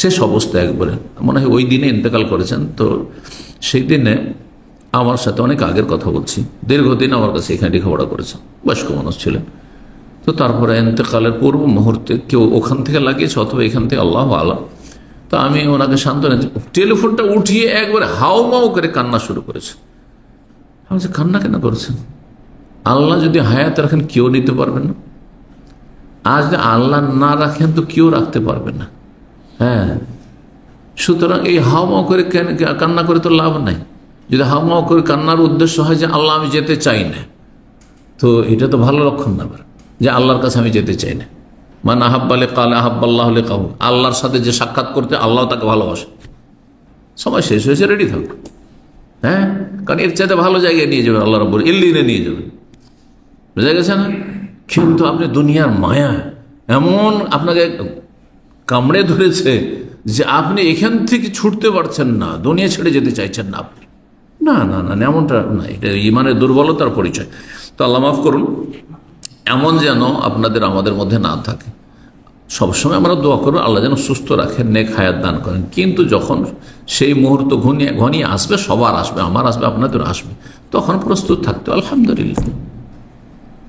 শেষ অবস্থা একবারে, মনে হয় ওই দিনে ইন্তেকাল করেছেন। তো সেই দিনে আমার সাথে অনেক আগের কথা বলছি, দীর্ঘদিন আমার কাছে এখানে লেখাপড়া করেছেন, বয়স্ক মানুষ ছিলেন। তো তারপরে ইন্তেকালের পূর্ব মুহূর্তে কেউ ওখান থেকে লাগিয়েছে অথবা এখান থেকে, আল্লাহ আলাম। তো আমি ওনাকে সান্ত্বনা, টেলিফোনটা উঠিয়ে একবারে হাওমাও করে কান্না শুরু করেছে। আমি বলছি, কান্না কেন করেছেন? আল্লাহ যদি হায়াত রাখেন কেউ নিতে পারবেন না, আজ যদি আল্লাহ না রাখেন তো কেউ রাখতে পারবেন না। হ্যাঁ, সুতরাং এই হাওমাও করে কান্না করে তো লাভ নাই। যদি হাওমাও করে কান্নার উদ্দেশ্য হয় যে আল্লাহ আমি যেতে চাই না, তো এটা তো ভালো লক্ষণ না, যে আল্লাহর কাছে আমি যেতে চাই না। মান আহাব্বালে কালে আহাব্বাল্লাহ লিকাহু, আল্লাহর সাথে যে সাক্ষাৎ করতে আল্লাহ তাকে ভালোবাসে। সময় শেষ হয়েছে, রেডি থাক। হ্যাঁ, কারণ এর চাইতে ভালো জায়গায় নিয়ে যাবেন, আল্লাহ রাব্বুল ইল্লিনে নিয়ে যাবেন, বুঝা গেছে না? কিন্তু আপনি দুনিয়ার মায়া এমন আপনাকে কামড়ে ধরেছে যে আপনি এখান থেকে ছুটতে পারছেন না, দুনিয়া ছেড়ে যেতে চাইছেন না আপনি। না না না, এমনটা না, এটা ইমানের দুর্বলতার পরিচয়। তো আল্লাহ মাফ করুন, এমন যেন আপনাদের আমাদের মধ্যে না থাকে। সবসময় আমরা দোয়া করুন আল্লাহ যেন সুস্থ রাখেন, নেক হায়াত দান করেন। কিন্তু যখন সেই মুহূর্ত ঘনিয়ে আসবে, সবার আসবে, আমার আসবে, আপনাদের আসবে, তখন প্রস্তুত থাকতে আলহামদুলিল্লাহ।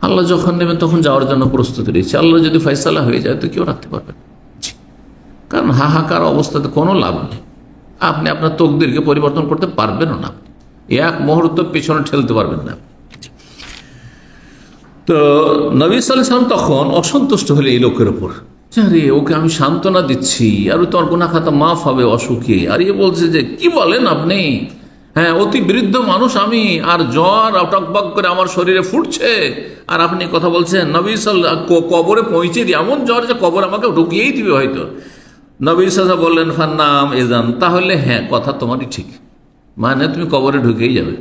আল্লাহ যখন নেবেন তখন যাওয়ার জন্য প্রস্তুত রয়েছে। আল্লাহ যদি ফয়সালা হয়ে যায় তো কেউ রাখতে পারবেন, কারণ হাহাকার অবস্থাতে কোনো লাভ নেই। আপনি আপনার তকদিরকে পরিবর্তন করতে পারবেনও না, এক মুহূর্ত পেছনে ঠেলতে পারবেন না। তো নবী সাল্লাল্লাহু আলাইহি ওয়াসাল্লাম তখন অসন্তুষ্ট হলে এই লোকের ওপর, আরে ওকে আমি সান্ত্বনা দিচ্ছি, আর তোমার গুনাহ খাতা মাফ হবে অসুখে, আর ইয়ে বলছে যে কি বলেন আপনি, হ্যাঁ অতি বৃদ্ধ মানুষ আমি, আর জ্বর টকবক করে আমার শরীরে ফুটছে, আর আপনি কথা বলছেন নবী সাল্লাল্লাহু কবরে পৌঁছে দিই, এমন জ্বর যে কবর আমাকে ঢুকিয়েই দিবে হয়তো। নবী সাল্লাল্লাহু বললেন ফান্নাম এজান, তাহলে হ্যাঁ কথা তোমারই ঠিক, মানে তুমি কবরে ঢুকেই যাবে।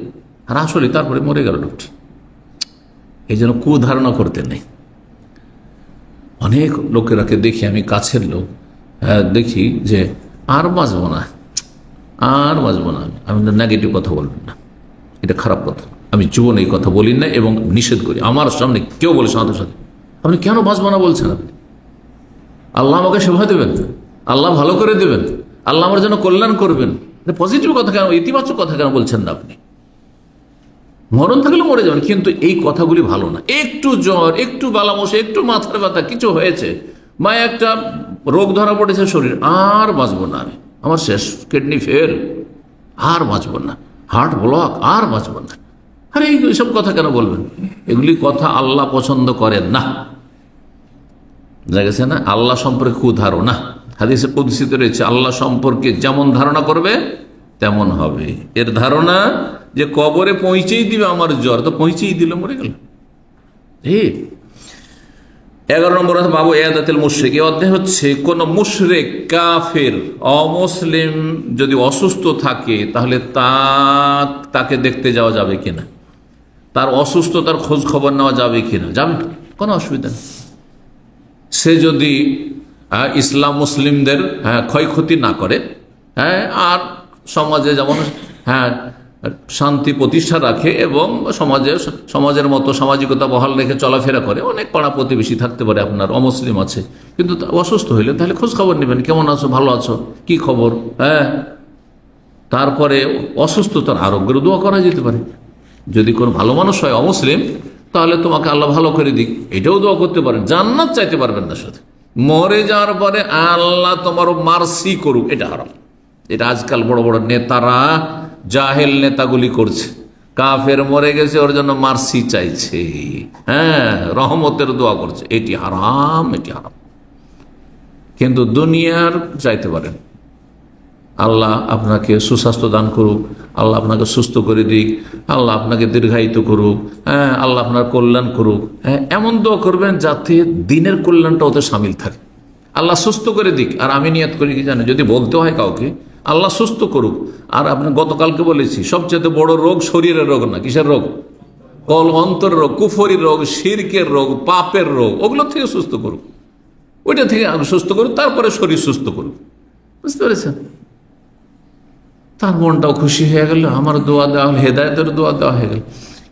আর আসলে তারপরে মরে গেল লোকটি। এই জন্য কুধারণা করতে নেই। অনেক লোকেরাকে দেখি, আমি কাছের লোক, দেখি যে আর বাঁচবো না, আর বাঁচবো না, আমি নেগেটিভ কথা বলবেন না, এটা খারাপ কথা। আমি জীবনে এই কথা বলি না এবং নিষেধ করি। আমার সামনে কেউ বলে সাথে সাথে আপনি কেন বাঁচবো না বলছেন? আপনি আল্লাহ আমাকে সেবা দেবেন, আল্লাহ ভালো করে দেবেন, আল্লাহ আমার জন্য কল্যাণ করবেন, পজিটিভ কথা কেন, ইতিবাচক কথা কেন বলছেন না? আপনি মরণ থাকলে মরে যাবেন, কিন্তু এই কথাগুলি ভালো না। একটু জ্বর, একটু বালামশা, একটু মাথার ব্যথা, কিছু হয়েছে, বা একটা রোগ ধরা পড়েছে শরীর, আর বাঁচবো না আমি, আমার শেষ, কিডনি ফেল, আর বাঁচবো না, হার্ট ব্লক, আর বাঁচবো না, আরে এইসব কথা কেন বলবেন? এগুলি কথা আল্লাহ পছন্দ করেন না, বুঝা গেছে না? আল্লাহ সম্পর্কে কুধারণা, হাদিসে কুদসিতে রয়েছে আল্লাহ সম্পর্কে যেমন ধারণা করবে তেমন হবে। এর ধারণা যে কবরে পৌঁছেই দিবে আমার জ্বর, তো পৌঁছেই দিল, মরে গেল। 11 নম্বর বাবু ইয়াদাতুল মুশরিক। এই অধ্যায় হচ্ছে কোন মুশরিক, কাফের, অমুসলিম যদি অসুস্থ থাকে তাহলে তাকে দেখতে যাওয়া যাবে কিনা, তার অসুস্থতার খোঁজ খবর নেওয়া যাবে কিনা? যাবে, কোনো অসুবিধা নেই। সে যদি ইসলাম মুসলিমদের ক্ষয়ক্ষতি না করে, হ্যাঁ, আর সমাজে যেমন শান্তি প্রতিষ্ঠা রাখে এবং সমাজের মতো সামাজিকতা বহাল রেখে চলাফেরা করে। অনেক পাড়া প্রতিবেশী থাকতে পারে আপনার অমুসলিম আছে, কিন্তু অসুস্থ হইলে তাহলে খোঁজ খবর নেবেন, কেমন আছো, ভালো আছো, কি খবর, হ্যাঁ। তারপরে অসুস্থতার আরোগ্যের দোয়া করা যেতে পারে। যদি কোনো ভালো মানুষ হয় অমুসলিম, তাহলে তোমাকে আল্লাহ ভালো করে দিক, এটাও দোয়া করতে পারেন। জান্নাত চাইতে পারবেন না, সাথে মরে যাওয়ার পরে আল্লাহ তোমার মার্সি করুক, এটা হারাম। এটা আজকাল বড় বড় নেতারা, জাহেল নেতাগুলি করছে। কাফের মরে গেছে, ওর জন্য মার্সি চাইছে, হ্যাঁ, রহমতের দোয়া করছে, এটি হারাম, এটি হারাম। কিন্তু দুনিয়ার চাইতে পারেন, আল্লাহ আপনাকে সুস্বাস্থ্য দান করুক, আল্লাহ আপনাকে সুস্থ করে দিক, আল্লাহ আপনাকে দীর্ঘায়িত করুক, হ্যাঁ, আল্লাহ আপনার কল্যাণ করুক, হ্যাঁ, এমন দোয়া করবেন যাতে দিনের কল্যাণটা ওতে সামিল থাকে। আল্লাহ সুস্থ করে দিক, আর আমি নিয়ত করি কি জানেন, যদি বলতে হয় কাউকে আল্লাহ সুস্থ করুক, আর আপনি গতকালকে বলেছি সবচেয়ে বড় রোগ শরীরের রোগ না, কিসের রোগ? কল অন্তর রোগ, কুফরি রোগ, শিরকের রোগ, পাপের রোগ, ওগুলো থেকে সুস্থ করুক, ওইটা থেকে সুস্থ করুক, তারপরে শরীর সুস্থ করুক। বুঝতে পেরেছেন? তার মনটাও খুশি হয়ে গেল, আমার দোয়া দেওয়া হল, হেদায়তের দোয়া দেওয়া হয়ে গেল।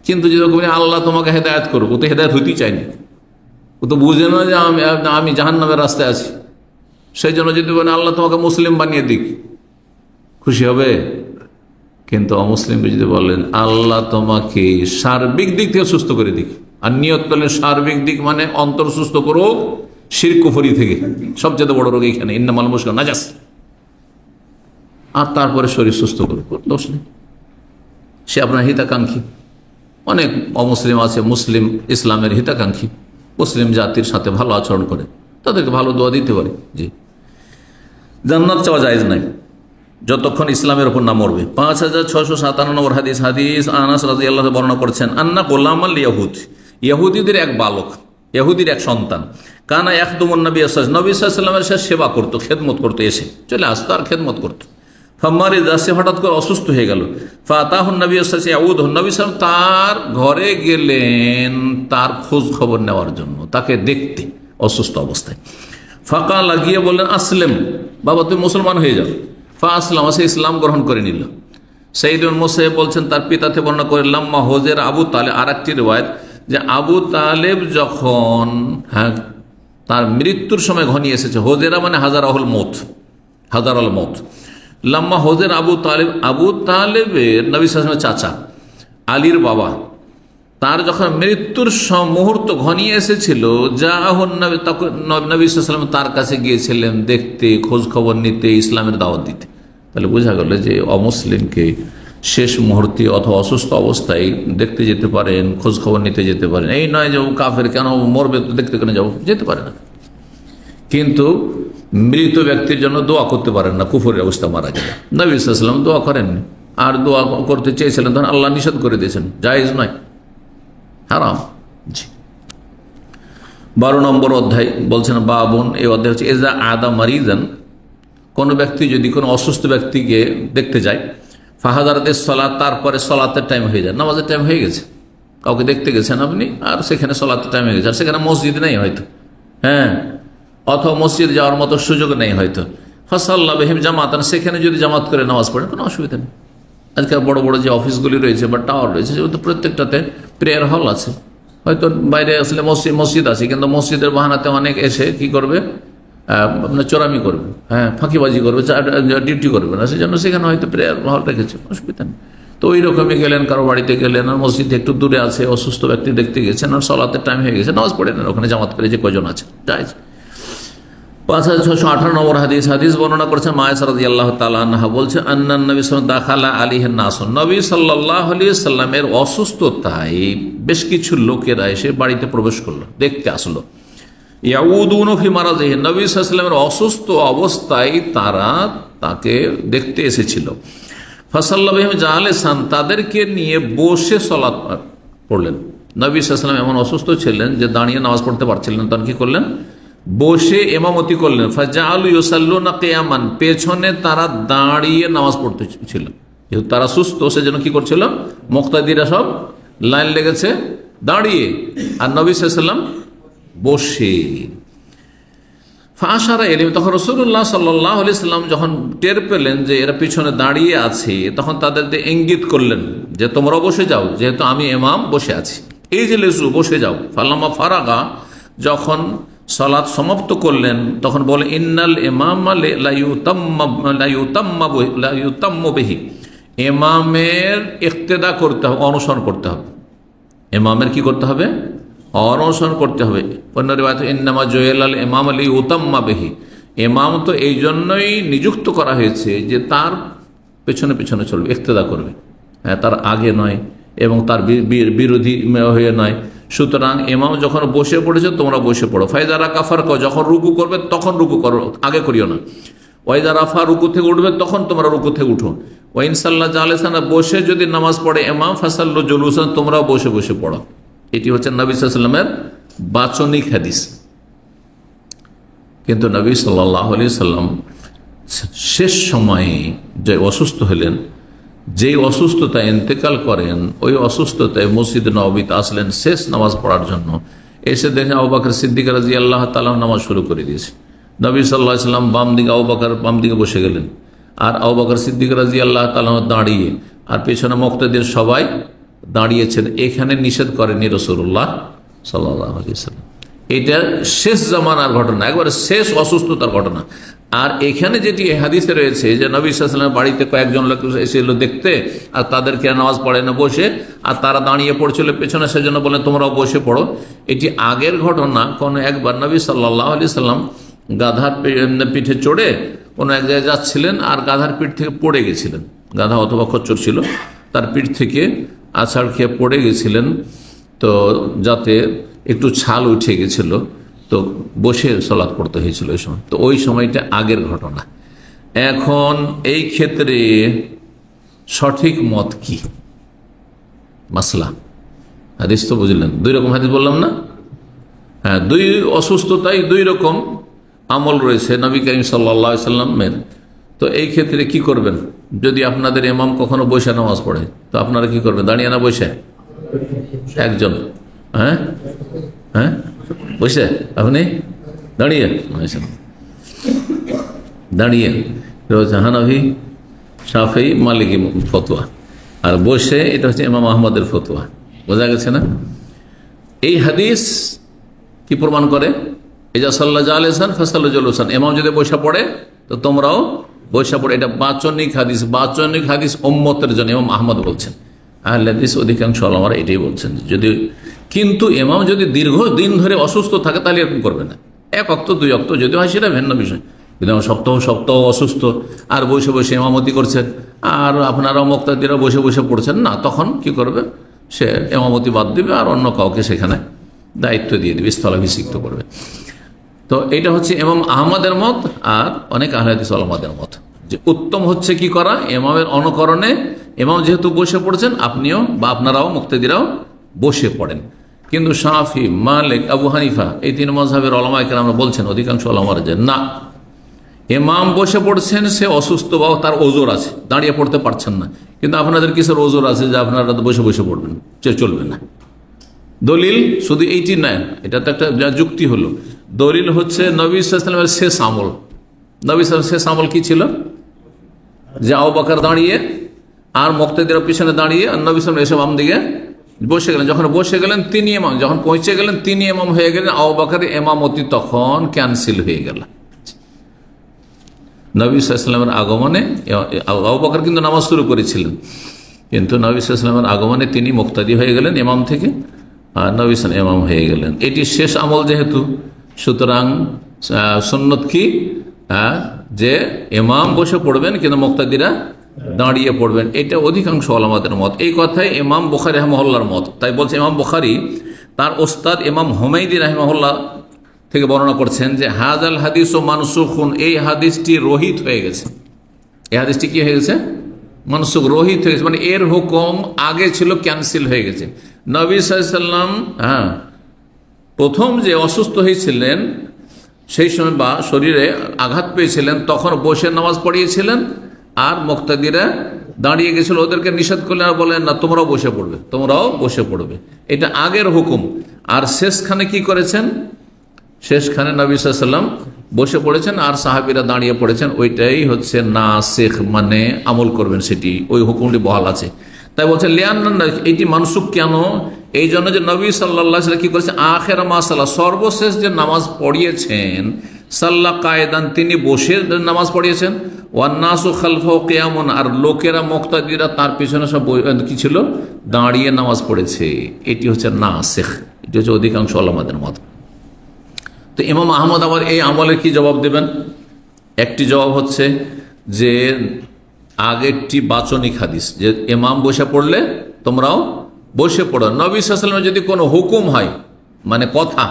কিন্তু যদি আল্লাহ তোমাকে হেদায়ত করুক, ও তো হেদায়ত হইতেই চায়নি, ও তো বুঝে না যে আমি জাহান্নামের রাস্তায় আছি, সেই জন্য যদি বলেন আল্লাহ তোমাকে মুসলিম বানিয়ে দিক, খুশি হবে। কিন্তু অমুসলিমকে যদি বলেন আল্লাহ তোমাকে সার্বিক দিক থেকে সুস্থ করে দিক, আর নিয়ত করলেন সার্বিক দিক মানে অন্তর সুস্থ করুক শিরক কুফরি থেকে, সবচেয়ে বড় রোগ এইখানে, ইন্নামাল মুশরিকুন নাজাস, আর তারপরে শরীর সুস্থ করুক, দোষ নেই, সে আপনার হিতাকাঙ্ক্ষী। অনেক অমুসলিম আছে মুসলিম ইসলামের হিতাকাঙ্ক্ষী, মুসলিম জাতির সাথে ভালো আচরণ করে, তাদেরকে ভালো দোয়া দিতে পারে। জি, জান্নাত চাওয়া জায়েজ নাই যতক্ষণ ইসলামের উপর না মরবে। 5657 নম্বর হাদিস, হাদিস আনাস রাদিয়াল্লাহু আনহু বর্ণনা করছেন, আন্না গোলামাল ইয়াহুদ, ইহুদিদের এক বালক, ইহুদির এক সন্তান, কানা ইয়াখদুমুন নবী সাল্লাল্লাহু আলাইহি ওয়াসাল্লামের সাথে সেবা করতো, খেদমত করতো, এসে চলে আসতো আর খেদমত করতো। ফাম্মারি দাসে হঠাৎ করে অসুস্থ হয়ে গেল, ফাতাহুন নবী সাল্লাল্লাহু নবী সাল্লাল্লাহু তার ঘরে গেলেন তার খোঁজ খবর নেওয়ার জন্য, তাকে দেখতে অসুস্থ অবস্থায়। ফাঁকা লাগিয়ে বললেন আসলেম, বাবা তুমি মুসলমান হয়ে যাও। ফা আসলাম, সে ইসলাম গ্রহণ করে নিল। সাইদুল মুসাইয়্যিব বলছেন তার পিতাতে বর্ণনা করে, লাম্মা হোজের আবু তালেব, আর একটি রিওয়ায়াত যে আবু তালেব যখন, হ্যাঁ, তার মৃত্যুর সময় ঘনিয়ে এসেছে, হোজেরা মানে হাজারাহুল মৌত, হাজারাল মৌত। লাম্মা হোজের আবু তালেব, আবু তালেবের নবী সাল্লাল্লাহু আলাইহি ওয়াসাল্লামের চাচা, আলীর বাবা, তার যখন মৃত্যুর মুহূর্ত ঘনিয়ে এসেছিল, জাআহুন নবী, তখন নবী সাল্লাল্লাহু আলাইহি ওয়াসাল্লাম তার কাছে গিয়েছিলেন দেখতে, খোঁজ খবর নিতে, ইসলামের দাওয়াত দিতে। তাহলে বোঝা গেল যে অমুসলিমকে শেষ মুহূর্তে অথবা অসুস্থ অবস্থায় দেখতে যেতে পারেন, খোঁজ খবর নিতে যেতে পারেন। এই নয় যে কাফের, কেন মরবে তো দেখতে কেন যাবো, যেতে পারে না। কিন্তু মৃত ব্যক্তির জন্য দোয়া করতে পারেন না, কুফরের অবস্থা মারা গেলে। নবী সাল্লাল্লাহু আলাইহি ওয়াসাল্লাম দোয়া করেননি, আর দোয়া করতে চেয়েছিলেন তখন আল্লাহ নিষেধ করে দিয়েছেন, জায়েজ নয়, হারাম। জি, 12 নম্বর অধ্যায় বলছেন বাবুন, এই অধ্যায় হচ্ছে এজা আদা মারিজান, কোন ব্যক্তি যদি কোনো অসুস্থ ব্যক্তিকে দেখতে যায়, ফাহাদারাতের সলাত, তারপরে সলাতের টাইম হয়ে যায়, নামাজের টাইম হয়ে গেছে, কাউকে দেখতে গেছেন আপনি আর সেখানে সলাতের টাইম হয়ে গেছে, আর সেখানে মসজিদ নেই হয়তো, হ্যাঁ, অথবা মসজিদ যাওয়ার মতো সুযোগ নেই হয়তো, ফাসাল্লা বিহিম জামাতান, সেখানে যদি জামাত করে নামাজ পড়েন কোনো অসুবিধা নেই। আজকাল বড় বড় যে অফিসগুলি রয়েছে বা টাওয়ার রয়েছে, সেগুলো তো প্রত্যেকটাতে প্রেয়ার হল আছে, হয়তো বাইরে আসলে মসজিদ আছে, কিন্তু মসজিদের বাহানাতে অনেক এসে কি করবে, আপনার চোরামি করবে, হ্যাঁ, ফাঁকিবাজি করবে, ডিউটি করবে না, সেই জন্য সেখানে হয়তো প্রেয়ার হল রেখেছে, অসুবিধা নেই। তো ওই রকমই গেলেন, কারো বাড়িতে গেলেন, আর মসজিদ একটু দূরে আছে, অসুস্থ ব্যক্তি দেখতে গেছেন, আর সলাতের টাইম হয়ে গেছে, নামাজ পড়ে নেন ওখানে, জামাত করে যে কজন আছে, যাই। 5658 নম্বর হাদিস, হাদিস বর্ণনা করেছেন মায়েশা রাদিয়াল্লাহু তাআলা আনহা, বলছে আন্নান নবী সাল্লাল্লাহু আলাইহি ওয়াসাল্লাম দাখালা আলাইহিন নাস, নবী সাল্লাল্লাহু আলাইহি ওয়াসাল্লামের অসুস্থতায় বেশ কিছু লোকেরা এসে বাড়িতে প্রবেশ করলো, দেখতে আসলো। ইয়াউদুনা ফি মারাজিহি, নবী সাল্লাল্লাহু আলাইহি ওয়াসাল্লামের অসুস্থ অবস্থায় তারা তাকে দেখতে এসেছিল। ফাসাল্লা বিহিম জালিসান, তাদেরকে নিয়ে বসে সালাত পড়লেন। নবী সাল্লাল্লাহু আলাইহি ওয়াসাল্লাম এমন অসুস্থ ছিলেন যে দাঁড়িয়ে নামাজ পড়তে পারছিলেন, তখন কি করলেন, বসে ইমামতি করলেন। ফাজালু ইউসাল্লুনা কিয়ামান, পেছনে তারা দাঁড়িয়ে নামাজ পড়তে ছিল, যেহেতু তারা সুস্থ সেজন্য কি করছিল, মুক্তাদিরা সব লাইন লেগেছে দাঁড়িয়ে, আর নবী সাল্লাল্লাহু আলাইহি ওয়াসাল্লাম বসে। ফাশারা ইলাইহিম, তখন রাসূলুল্লাহ সাল্লাল্লাহু আলাইহি ওয়াসাল্লাম যখন টের পেলেন যে এরা পিছনে দাঁড়িয়ে আছে, তখন তাদেরকে ইঙ্গিত করলেন যে তোমরা বসে যাও, যেহেতু আমি ইমাম বসে আছি, এই যে লেসু বসে যাও। ফালাম্মা ফারাগা, যখন সালাত সমাপ্ত করলেন, তখন বলে ইন্নাল ইমামা লা ইউতাম্মু বিহি, ইমামের ইক্তেদা করতে হবে, অনুসরণ করতে হবে, ইমামের কি করতে হবে, অনুসরণ করতে হবে। অন্য রিওয়ায়াত ইন্নামা জুইলাল ইমাম লিইউতাম্মা বিহি, ইমাম তো এই জন্যই নিযুক্ত করা হয়েছে যে তার পেছনে পেছনে চলবে, ইক্তেদা করবে, হ্যাঁ, তার আগে নয়, এবং তার বিরোধী হয়ে নয়। সুতরাং ইমাম যখন বসে পড়েছে তোমরা বসে পড়ো। ফাইজা রাকা ফারকাও, যখন রুকু করবে তখন রুকু করো, আগে করিও না। ওয়াইজা রাফা, রুকু থেকে উঠবে তখন তোমরা রুকু থেকে উঠো। ওয়াইন সাল্লাহ জালেসান, বসে যদি নামাজ পড়ে ইমাম, ফাসাল্লু জুলুসান, তোমরাও বসে বসে পড়ো। এটি হচ্ছে নবী সাল্লাল্লাহু আলাইহি ওয়াসাল্লামের বাচনিক হাদিস। কিন্তু নবী সাল্লাল্লাহু আলাইহি ওয়াসাল্লাম শেষ সময়ে যে অসুস্থ হলেন, যেই অসুস্থতায় ইন্তেকাল করেন, ওই অসুস্থতায় মসজিদ নববীতে আসলেন শেষ নামাজ পড়ার জন্য। এসে দেখেন আবু বকর সিদ্দিক রাদিয়াল্লাহু তাআলা নামাজ শুরু করে দিয়েছে। নবী সাল্লাল্লাহু আলাইহি ওয়াসাল্লাম বাম দিকে, আবু বকর বাম দিকে বসে গেলেন, আর আবু বকর সিদ্দিক রাদিয়াল্লাহু তাআলা দাঁড়িয়ে, আর পেছনে মুক্তাদির সবাই দাঁড়িয়েছেন। এখানে নিষেধ করেনি রাসূলুল্লাহ সাল্লাল্লাহু আলাইহি ওয়াসাল্লাম। এটা শেষ জামানার ঘটনা, একবারে শেষ অসুস্থতার ঘটনা। আর এখানে যেটি হাদিসে রয়েছে যে নবী সাল্লাল্লাহু আলাইহি ওয়াসাল্লামের বাড়িতে কয়েকজন লোক এসেছিল দেখতে, আর তাদেরকে নামাজ পড়ে না বসে, আর তারা দাঁড়িয়ে পড়ছিল পেছনে, সেজন্য বলেন তোমরাও বসে পড়ো। এটি আগের ঘটনা। কোন একবার নবী সাল্লাল্লাহু আলাইহি ওয়াসাল্লাম গাধার পিঠে চড়ে কোনো এক জায়গায় যাচ্ছিলেন, আর গাধার পিঠ থেকে পড়ে গেছিলেন। গাধা অথবা খচ্চর ছিল, তার পিঠ থেকে আছাড় খেয়ে পড়ে গেছিলেন, তো যাতে একটু ছাল উঠে গেছিল, তো বসে সালাত পড়তে হয়েছিল ওই সময়। তো ওই সময়টা আগের ঘটনা। এখন এই ক্ষেত্রে সঠিক মত কি? মাসলা হাদিস তো বুঝলেন, দুই রকম হাদিস বললাম না? হ্যাঁ, দুই অসুস্থতায় দুই রকম আমল রয়েছে নবী করিম সাল্লাল্লাহু আলাইহি ওয়াসাল্লামের। তো এই ক্ষেত্রে কি করবেন? যদি আপনাদের ইমাম কখনো বসে নামাজ পড়ে, তো আপনারা কি করবেন? দাঁড়িয়ে না বসে? একজন হ্যাঁ হ্যাঁ বসে, আপনি দাঁড়িয়ে? দাঁড়িয়ে হানাফি, শাফি, মালিকি ফতোয়া। আর বসে এটা হচ্ছে ইমাম আহমদের ফতোয়া। বোঝা গেছে না? এই হাদিস কি প্রমাণ করে? এজা সাল্লাল্লাহু আলাইহি ওয়াসাল্লাম ফাসাল্লু জুলুসান, ইমাম যদি বসে পড়ে তো তোমরাও বসে পড়ে। এটা বাচনিক হাদিস। বাচনিক হাদিস উম্মতের জন্য ইমাম আহমদ বলছেন। আহলে হাদিস অধিকাংশ ওলামারা এটাই বলছেন। যদি কিন্তু ইমাম যদি দীর্ঘদিন ধরে অসুস্থ থাকে তাহলে এরকম করবে না। এক ওয়াক্ত দুই ওয়াক্ত যদি হয় সেটা ভিন্ন বিষয়। কিন্তু সপ্তাহ অসুস্থ আর বসে বসে ইমামতি করছেন, আর আপনারাও মুক্তাদিরা বসে বসে পড়ছেন না, তখন কি করবে? সে ইমামতি বাদ দিবে আর অন্য কাউকে সেখানে দায়িত্ব দিয়ে দিবে, স্থলাভিষিক্ত করবে। তো এটা হচ্ছে ইমাম আহমদের মত, আর অনেক আহলে হাদিস ওলামাদের মত, যে উত্তম হচ্ছে কি করা? ইমামের অনুকরণে, ইমাম যেহেতু বসে পড়ছেন আপনিও বা আপনারাও মুক্তাদিরাও বসে পড়েন। কিন্তু শাফি, মালিক, আবু হানিফা, এই তিন মাযহাবের উলামায়ে কেরাম বলছেন, অধিকাংশ উলামারা, যে না, ইমাম বসে পড়ছেন, সে অসুস্থ বা তার ওজোর আছে, দাঁড়িয়ে পড়তে পারছেন না। কিন্তু আপনাদের কিসের ওজোর আছে যে আপনারা বসে বসে পড়বেন? চলবে না। দলিল শুধু এইটি নয়, এটা তো একটা যুক্তি হলো। দলিল হচ্ছে নবী সাল্লাল্লাহু আলাইহি ওয়াসাল্লামের শেষ আমল। নবী সাল্লাল্লাহু আলাইহি ওয়াসাল্লামের শেষ আমল কি ছিল? যে আবু বকর দাঁড়িয়ে আর মুক্তাদিরা পিছনে দাঁড়িয়ে, আর নবী সাল্লাল্লাহু আলাইহি ওয়াসাল্লাম বাম দিকে বসে গেলেন। যখন বসে গেলেন তিনি ইমাম, যখন পৌঁছে গেলেন তিনি ইমাম হয়ে গেলেন। আবু বকরের ইমামতি তখন ক্যান্সেল হয়ে গেল। নবী সাল্লাল্লাহু আলাইহি ওয়াসাল্লামের আগমনে আবু বকর কিন্তু নামাজ শুরু করেছিলেন, কিন্তু নবী সাল্লাল্লাহু আলাইহি ওয়াসাল্লামের আগমনে তিনি মুক্তাদি হয়ে গেলেন ইমাম থেকে, আর নবী সাল্লাল্লাহু আলাইহি ওয়াসাল্লাম ইমাম হয়ে গেলেন। এটি শেষ আমল যেহেতু, সুতরাং সুন্নত কি? যে ইমাম বসে পড়বেন কিন্তু মুক্তাদিরা দাঁড়িয়ে পড়বেন। এটা অধিকাংশ ওলামাদের মত। এই কথাই ইমাম বুখারী রাহিমাহুল্লাহর মত। তাই বলছে ইমাম বুখারী তার ওস্তাদ ইমাম হুমায়দি রাহিমাহুল্লাহ থেকে বর্ণনা করছেন যে হাযাল হাদিসু মানসুখুন, এই হাদিসটি রহিত হয়ে গেছে। এই হাদিসটি কি হয়ে গেছে? মানসুখ, রহিত হয়ে গেছে, মানে এর হুকুম আগে ছিল, ক্যান্সেল হয়ে গেছে। নবী সাল্লাল্লাহু আলাইহি ওয়াসাল্লাম প্রথম যে অসুস্থ হয়েছিলেন সেই সময় বা শরীরে আঘাত পেয়েছিলেন, তখন বসে নামাজ পড়িয়েছিলেন, আর মুক্তাদিরা দাঁড়িয়ে গেছিল। ওদেরকে নিষেধ করলেন আর বলেন না তোমরাও বসে পড়বে, তোমরাও বসে পড়বে। এটা আগের হুকুম। আর শেষখানে কি করেছেন? শেষখানে নবী সাল্লাল্লাহু আলাইহি ওয়াসাল্লাম বসে পড়েছেন আর সাহাবীরা দাঁড়িয়ে পড়েছেন। ওইটাই হচ্ছে নাসিখ, মানে আমল করবেন সেটি, ওই হুকুমটি বহাল আছে। তাই বলছে লিয়ান্না, এটি মানসুখ কেন? এই জন্য যে নবী সাল্লাল্লাহু আলাইহি ওয়াসাল্লাম কি করেছেন? আখির মা সাল্লাহ, সর্বশেষ যে নামাজ পড়িয়েছেন, সাল্লা কায়দান, তিনি বসে নামাজ পড়িয়েছেন। ওয়ান্নাসু খালফাহু কিয়ামুন, আর লোকেরা মুক্তাদিরা তার পিছনে সব কি ছিল? দাঁড়িয়ে নামাজ পড়েছে। এটি হচ্ছে নাসিখ। এটি হচ্ছে অধিকাংশ ওলামাদের মত। তো ইমাম আহমদ আবার এই আমলের কি জবাব দেবেন? একটি জবাব হচ্ছে যে আগেরটি বাচনিক হাদিস, যে ইমাম বসে পড়লে তোমরাও বসে পড়ো। নবী সাল্লাল্লাহু আলাইহি ওয়াসাল্লামের যদি কোনো হুকুম হয় মানে কথা,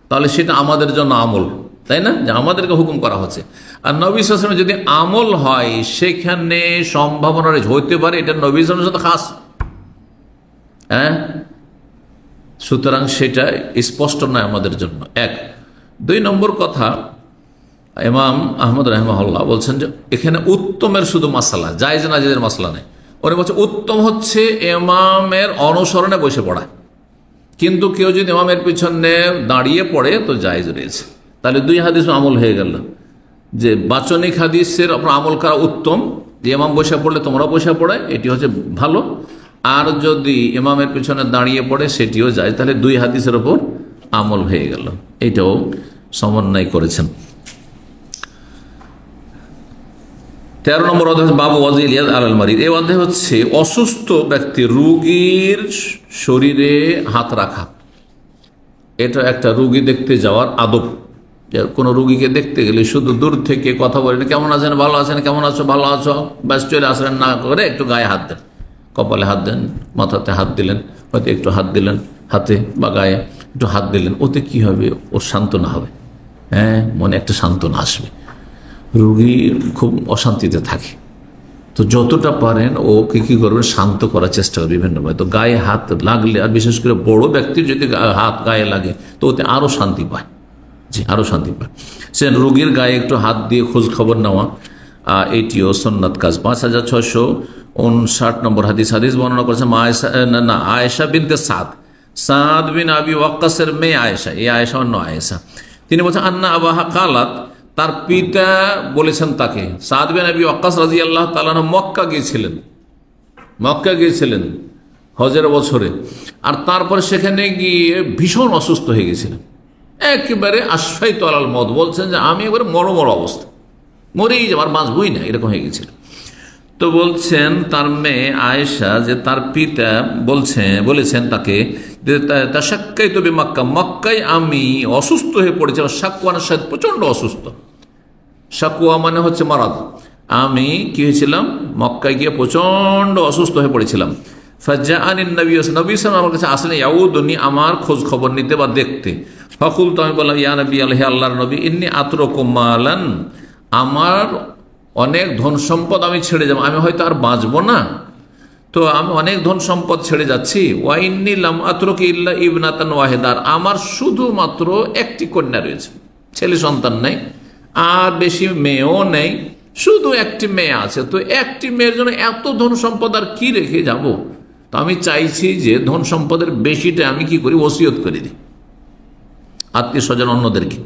তাহলে সেটা আমাদের জন্য আমল, তাই না, যে আমাদেরকে হুকুম করা হচ্ছে। আর নবী সাল্লাল্লাহু আলাইহি ওয়াসাল্লামের যদি আমল হয় সেখানে সম্ভাবনা হইতে পারে এটা নবী সাল্লাল্লাহু আলাইহি ওয়াসাল্লামের সাথে খাস, হ্যাঁ, সুতরাং সেটা স্পষ্ট নয় আমাদের জন্য। এক। 2 নম্বর কথা, ইমাম আহমদ রাহিমাহুল্লাহ বলছেন যে এখানে উত্তমের শুধু মাসালা, জায়েজ না জায়েজের মাসালা নেই। উনি বলছে উত্তম হচ্ছে ইমামের অনুসরণে বসে পড়া, কিন্তু কেউ যদি ইমামের পিছনে দাঁড়িয়ে পড়ে তো জায়েজ রয়েছে। তাহলে 2 হাদিস আমল হয়ে গেল, যে বাচনিক হাদিসের আপনার আমল করা উত্তম, যে ইমাম বসে পড়লে তোমরা বসে পড়ে, এটি হচ্ছে ভালো। আর যদি ইমামের পিছনে দাঁড়িয়ে পড়ে সেটিও যায়, তাহলে 2 হাদিসের ওপর আমল হয়ে গেল। এটাও সমন্বয় করেছেন। 13 নম্বর অধ্যায় বাবু ওয়াজিল ইয়াদ আলাল মারিদ। এই অধ্যায় হচ্ছে অসুস্থ ব্যক্তি রোগীর শরীরে হাত রাখা। এটা একটা রোগী দেখতে যাওয়ার আদব। কোনো রোগীকে দেখতে গেলে শুধু দূর থেকে কথা বলেন, কেমন আছেন, ভালো আছেন, কেমন আছো, ভালো আছো, ব্যাস চলে আসলেন না করে একটু গায়ে হাত দেন, কপালে হাত দেন, মাথাতে হাত দিলেন, হয়তো একটু হাত দিলেন হাতে বা গায়ে একটু হাত দিলেন, ওতে কি হবে, ওর সান্ত্বনা হবে, হ্যাঁ, মনে একটা সান্ত্বনা আসবে। রোগী খুব অশান্তিতে থাকে, তো যতটা পারেন ওকে কি করবেন, শান্ত করার চেষ্টা করবেন বিভিন্নভাবে। তো গায়ে হাত লাগলে, আর বিশেষ করে বড় ব্যক্তির যদি হাত গায়ে লাগে তো ওতে আরও শান্তি পায়, জি, আরও শান্তি পায়। সে রোগীর গায়ে একটু হাত দিয়ে খোঁজ খবর নেওয়া, এটিও সুন্নাত কাজ। 5659 নম্বর হাদিস বর্ণনা করেছে আয়েশা বিনতে সাদ বিন আবি ওয়াক্কাসের মেয়ে আয়েশা, এই আয়েশা অন্য আয়েশা। তিনি বলছেন আন্না আবাহা কালাত, তার পিতা বলেছেন তাকে, সাদ বিন আবি ওয়াক্কাস রাদিয়াল্লাহু তাআলা মক্কা গিয়েছিলেন হজের বছরে, আর তারপর সেখানে গিয়ে ভীষণ অসুস্থ হয়ে গেছিলেন, একেবারে আশ্বাইত আলাল মত, বলছেন যে আমি একবারে মরমর অবস্থা, মরেই যাবার বাঁচবই না, এরকম হয়ে গেছিল। তো বলছেন তার মেয়ে আয়েশা যে তার পিতা বলেছেন তাকে, তাশাক্কাই তবে মক্কায় আমি অসুস্থ হয়ে পড়েছিলাম, শাকওয়ানের সাথে প্রচন্ড অসুস্থ। শাকওয়া মানে হচ্ছে মারাদ। আমি কি হয়েছিলাম, মক্কায় গিয়ে প্রচন্ড অসুস্থ হয়ে পড়েছিলাম। ফাজাআনিন নবী সাল্লাল্লাহু আলাইহি ওয়াসাল্লাম আমার কাছে আসলেন, ইয়াউদুনি আমার খোঁজ খবর নিতে বা দেখতে। ফাকুলতু আমি বললাম, ইয়া নবী আলাইহি, আল্লাহর নবী, ইন্নী আতরুকু মালান, আমার অনেক ধন সম্পদ আমি ছেড়ে যাব, আমি হয়তো আর বাঁচবো না, তো আমি অনেক ধন সম্পদ ছেড়ে যাচ্ছি। ওয়া ইন্নী লাম আতরুক ইল্লা ইবনাতান ওয়াহিদার, আমার শুধুমাত্র একটি কন্যা রয়েছে, ছেলে সন্তান নেই, আর বেশি মেয়েও নেই, শুধু একটি মেয়ে আছে। তো একটি মেয়ের জন্য এত ধন সম্পদ আর কি রেখে যাব? তো আমি চাইছি যে ধন সম্পদের বেশিটা আমি কি করি, ওসিয়ত করে দিই আত্মীয় স্বজন অন্যদেরকে,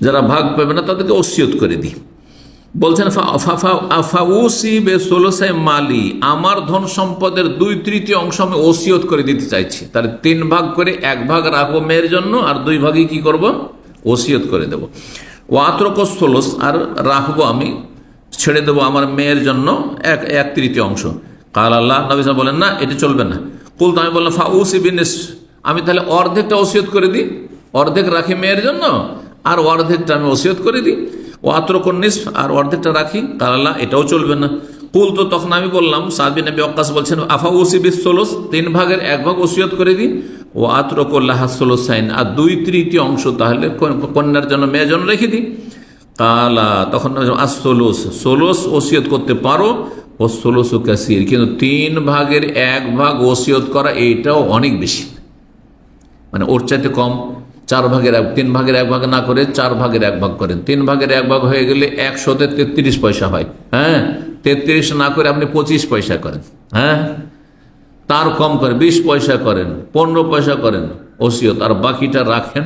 যারা ভাগ পাবে না তাদেরকে ওসিয়ত করে দিই। বলছেন মালি, আমার ধন সম্পদের 2/3 অংশ আমি ওসিয়ত করে দিতে চাইছি। তাহলে 3 ভাগ করে 1 ভাগ রাখবো মেয়ের জন্য, আর 2 ভাগই কি করব, ওসিয়ত করে দেবো। ওয়াতরক সোলস, আর রাখবো আমি, ছেড়ে দেবো আমার মেয়ের জন্য 1/3 অংশ। কাল আল্লাহ নবী সাল্লাল্লাহু আলাইহি ওয়াসাল্লাম বলেন, না, এটি চলবে না। কুল, আমি বললাম ফাউসি বিনিস, আমি তাহলে অর্ধেকটা ওসিয়ত করে দিই, অর্ধেক রাখি মেয়ের জন্য, আর অর্ধেকটা আমি ওসিয়ত করে দিই। ওয়াতরকুন নিসফ, আর অর্ধেকটা রাখি। কাল আল্লাহ, এটাও চলবে না। কুল, তো তখন আমি বললাম, সাদ বিন আবি ওয়াক্কাস বলছেন, আফাউসি বিস সোলস, 3 ভাগের 1 ভাগ ওসিয়ত করে দিই। ও আতরকুল্লাহ সোলসাইন, আর 2/3 অংশ তাহলে কন্যার জন্য, মেয়ের জন্য রেখে দিই। কালা, তখন সোলস ওসিয়ত করতে পারো, ও সোলস ও কাসির, কিন্তু 3 ভাগের 1 ভাগ ওসিয়ত করা এইটাও অনেক বেশি, মানে ওর চাইতে কম। 3 ভাগের 1 ভাগ না করে 4 ভাগের 1 ভাগ করেন। 3 ভাগের 1 ভাগ হয়ে গেলে 100-তে 33 পয়সা হয়, হ্যাঁ, 33 না করে আপনি 25 পয়সা করেন, হ্যাঁ, তার কম করে 20 পয়সা করেন, 15 পয়সা করেন ওসিয়ত, আর বাকিটা রাখেন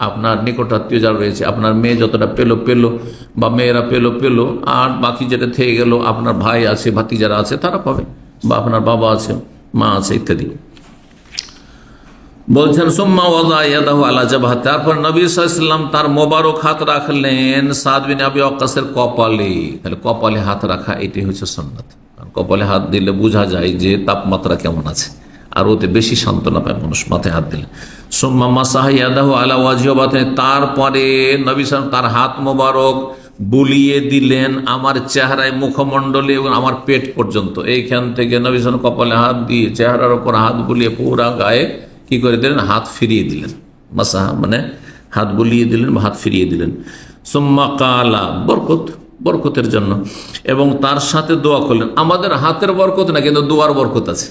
আপনার নিকটাত্মীয় যারা রয়েছে, আপনার মেয়ে যতটা পেলো বা মেয়েরা পেলো, আর বাকি যেটা থেকে গেল আপনার ভাই আছে, ভাতিজারা আছে, তারা পাবে, বা আপনার বাবা আছে, মা আছে, ইত্যাদি। বলছেন সুম্মা ওয়াদা ইয়াদাহু আলা জাবহা, তারপর নবী সাল্লাল্লাহু আলাইহি ওয়াসাল্লাম তার মোবারক হাত রাখলেন সাদ বিন আবি ওয়াক্কাসের কপালে। তাহলে কপালে হাত রাখা এটি হচ্ছে সুন্নাত। কপালে হাত দিলে বোঝা যায় যে তাপমাত্রা কেমন আছে, আর ওতে বেশি সান্ত্বনা পায় মানুষ মাথায় হাত দিলে। সুম্মা মাসাহা ইয়াদাহু আলা ওয়াজহি ওয়া বাতিনি, তারপরে নবী সাল্লাল্লাহু আলাইহি ওয়াসাল্লাম তার হাত মোবারক বুলিয়ে দিলেন আমার চেহারায়, মুখমণ্ডলে এবং আমার পেট পর্যন্ত। এইখান থেকে নবী সাল্লাল্লাহু আলাইহি ওয়াসাল্লাম কপালে হাত দিয়ে চেহারার ওপর হাত বুলিয়ে পুরা গায়ে কি করে দিলেন, হাত ফিরিয়ে দিলেন। মাসাহা মানে হাত বুলিয়ে দিলেন বা হাত ফিরিয়ে দিলেন। সুম্মা কালা, বরকতের জন্য, এবং তার সাথে দোয়া করলেন। আমাদের হাতের বরকত না, কিন্তু দোয়ার বরকত আছে,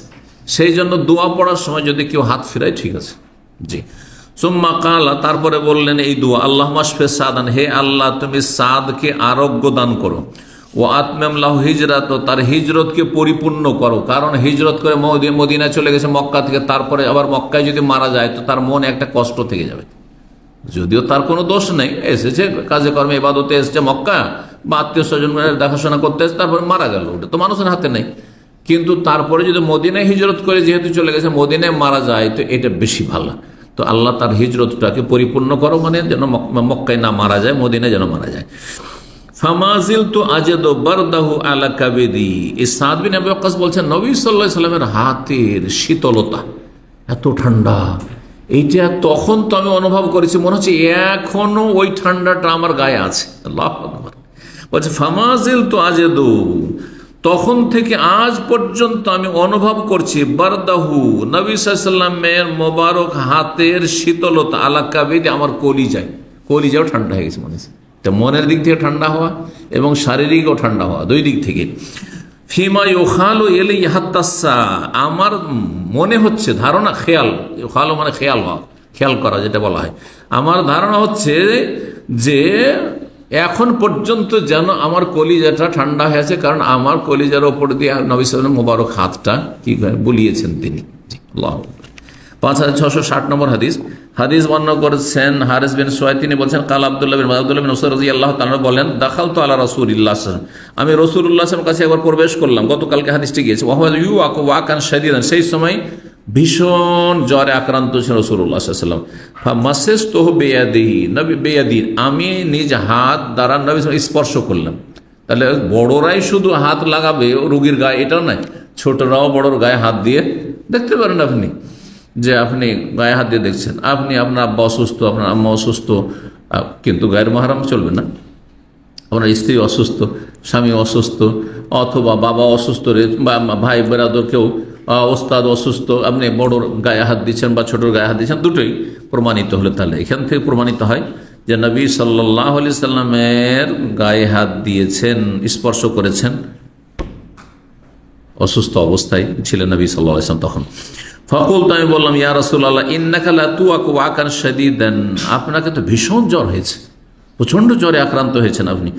সেই জন্য দোয়া পড়ার সময় যদি কেউ হাত ফিরায় ঠিক আছে। জি। সুম্মা কালা, তারপরে বললেন এই দোয়া, আল্লাহ মাশফি সাদান, হে আল্লাহ তুমি সাদকে আরোগ্য দান করো। ও আতমাম লাহু হিজরাত, তার হিজরতকে পরিপূর্ণ করো। কারণ হিজরত করে মদিনায় চলে গেছে মক্কা থেকে, তারপরে আবার মক্কায় যদি মারা যায় তো তার মনে একটা কষ্ট থেকে যাবে। যদিও তার কোনো দোষ নেই, এসেছে কাজে কর্মে ইবাদতে এসেছে মক্কা, বা আত্মীয় স্বজন দেখাশোনা করতে এসেছে, তারপরে মারা গেল, ওটা তো মানুষের হাতে নেই। কিন্তু তারপরে যদি মদিনায় হিজরত করে যেহেতু চলে গেছে, মদিনায় মারা যায়, তো এটা বেশি ভালো। তো আল্লাহ তার হিজরতটাকে পরিপূর্ণ করো, মানে যেন মক্কায় না মারা যায়, মদিনায় যেন মারা যায়। ফামাজিল তো আজেদো বারদাহু আলা কাবেদি, এই সাদ বিন আবি ওয়াক্কাস বলছেন নবী সাল্লাল্লাহু আলাইহি সাল্লামের হাতের শীতলতা এত ঠান্ডা, এইটা তখন তো আমি অনুভব করেছি, মনে হচ্ছে এখনো ওই ঠান্ডাটা আমার গায়ে আছে। আল্লাহু আকবার। বলছে ফামাজিল তো আজেদু, তখন থেকে আজ পর্যন্ত আমি অনুভব করছি বারদাহু, নবী সাল্লাল্লাহু আলাইহি সাল্লামের মোবারক হাতের শীতলতা আলা কাবিদ, আমার কলিজাও ঠান্ডা হয়ে গেছে। মনে হচ্ছে তা মনের দিক থেকে ঠান্ডা হওয়া এবং শারীরিকও ঠান্ডা হওয়া, দুই দিক থেকে। ফিমা ইউখালু ইলাইহি হাত্তাসা, আমার মনে হচ্ছে, ধারণা, খেয়াল, ইউখালু মানে খেয়াল হওয়া, খেয়াল করা যেটা বলা হয়। আমার ধারণা হচ্ছে যে এখন পর্যন্ত যেন আমার কলিজাটা ঠান্ডা হয়েছে, কারণ আমার কলিজার ওপর দিয়ে নবী সাল্লাল্লাহু আলাইহি ওয়াসাল্লাম মোবারক হাতটা কি বুলিয়েছেন তিনি। আল্লাহু আকবার। 5660 নম্বর হাদিস বর্ণনা করেছেন হারিস বিন সুয়াইদ, তিনি বলছেন কাল আব্দুল্লাহ বিন উসাইদ রাদিয়াল্লাহু তাআলা বলেন, দাখালতু আলা রাসূলিল্লাহ সাল্লাল্লাহু আলাইহি ওয়াসাল্লাম, আমি রাসূলুল্লাহ সাল্লাল্লাহু আলাইহি ওয়াসাল্লামের কাছে একবার প্রবেশ করলাম, গতকালকে হাদিসটি গিয়েছে। ওয়া হুয়া ইউআকু ওয়াকান শাদীদান, সেই সময় ভীষণ জ্বরে আক্রান্ত ছিলেন রাসূলুল্লাহ সাল্লাল্লাহু আলাইহি ওয়াসাল্লাম। ফামাসসাসতুহু বিয়াদিহি, নবী বিয়াদি, আমি নিজ হাত দ্বারা নবী স্পর্শ করলাম। তাহলে বড়রাই শুধু হাত লাগাবে রোগীর গায়ে, এটাও নয়, ছোটরাও বড়র গায়ে হাত দিয়ে দেখতে পারেন। আপনি যে আপনি গায়ে হাত দিয়ে দেখছেন, আপনি আপনার আব্বা অসুস্থ, আপনার আম্মা অসুস্থ, কিন্তু গায়ের মাহরাম চলবে না। আপনার স্ত্রী অসুস্থ, স্বামী অসুস্থ, অথবা বাবা অসুস্থ, বা ভাই বেরাদর কেউ, ওস্তাদ অসুস্থ, আপনি বড়োর গায়ে হাত দিচ্ছেন বা ছোটোর গায়ে হাত দিচ্ছেন, দুটোই প্রমাণিত হলে তাহলে এখান থেকে প্রমাণিত হয় যে নবী সাল্লাল্লাহু আলাইহি সাল্লামের গায়ে হাত দিয়েছেন, স্পর্শ করেছেন, অসুস্থ অবস্থায় ছিলেন নবী সাল্লাল্লাহু আলাইহি সাল্লাম তখন। ফাকুলতু, আমি বললাম, ইয়া রাসূলুল্লাহ ইন্নাকা লা তুআকু ওয়াকান শাদীদান, আপনাকে তো ভীষণ জ্বর হয়েছে, প্রচণ্ড জ্বরে আক্রান্ত হয়েছেন আপনি।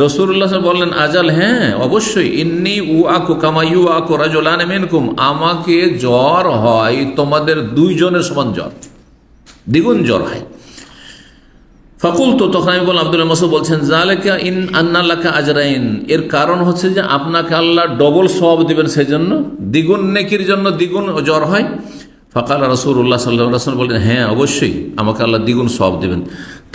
রাসূলুল্লাহ বললেন, আজাল, হ্যাঁ অবশ্যই, ইন্নী উআকু কামা ইউআকু রাজুলান মিনকুম, আমাকে জ্বর হয় তোমাদের দুইজনের সমান জ্বর, দ্বিগুণ জ্বর হয়। ফাকুলতু, তখন আমি বললাম, আব্দুল্লাহ মাসউদ বলছেন, যালিকা ইন আন্না লাকা আজরাইন, এর কারণ হচ্ছে যে আপনাকে আল্লাহ ডবল সওয়াব দিবেন, সেজন্য দ্বিগুণ নেকির জন্য দ্বিগুণ জ্বর হয়। ফাকাল রাসূলুল্লাহ সাল্লাল্লাহু আলাইহি ওয়াসাল্লাম বললেন, হ্যাঁ অবশ্যই আমাকে আল্লাহ দ্বিগুণ সওয়াব দিবেন।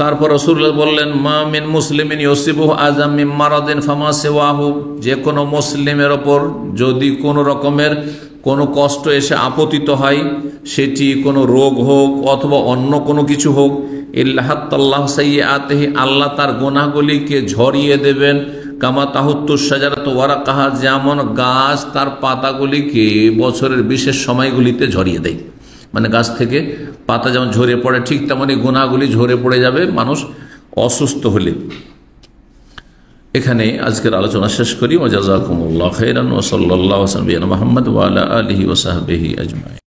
তারপর রাসূলুল্লাহ বললেন, মা মিন মুসলিমিন ইউসিবুহু আযাম মিন মারাদিন ফামা সিওয়াহু, যে কোনো মুসলিমের ওপর যদি কোনো রকমের কোনো কষ্ট এসে আপতিত হয়, সেটি কোনো রোগ হোক অথবা অন্য কোনো কিছু হোক, ইল্লাহাত্তাল্লাহু সাইয়্যাতিহি, আল্লাহ তার গুনাহগুলিকে ঝরিয়ে দেবেন। কামা তাহুত্তু শাজারাতু ওয়ারাকাহা, যেমন গাছ তার পাতাগুলিকে বছরের বিশেষ সময়গুলিতে ঝরিয়ে দেয়, মানে গাছ থেকে পাতা যেমন ঝরে পড়ে, ঠিক তেমনই গুনাহগুলি ঝরে পড়ে যাবে মানুষ অসুস্থ হলে। এখানে আজকের আলোচনা শেষ করি। ওয়া জাযাকুমুল্লাহু খাইরান ওয়া সাল্লাল্লাহু আলা মুহাম্মদ ওয়া আলা আলিহি ওয়া সাহবিহি আজমাইন।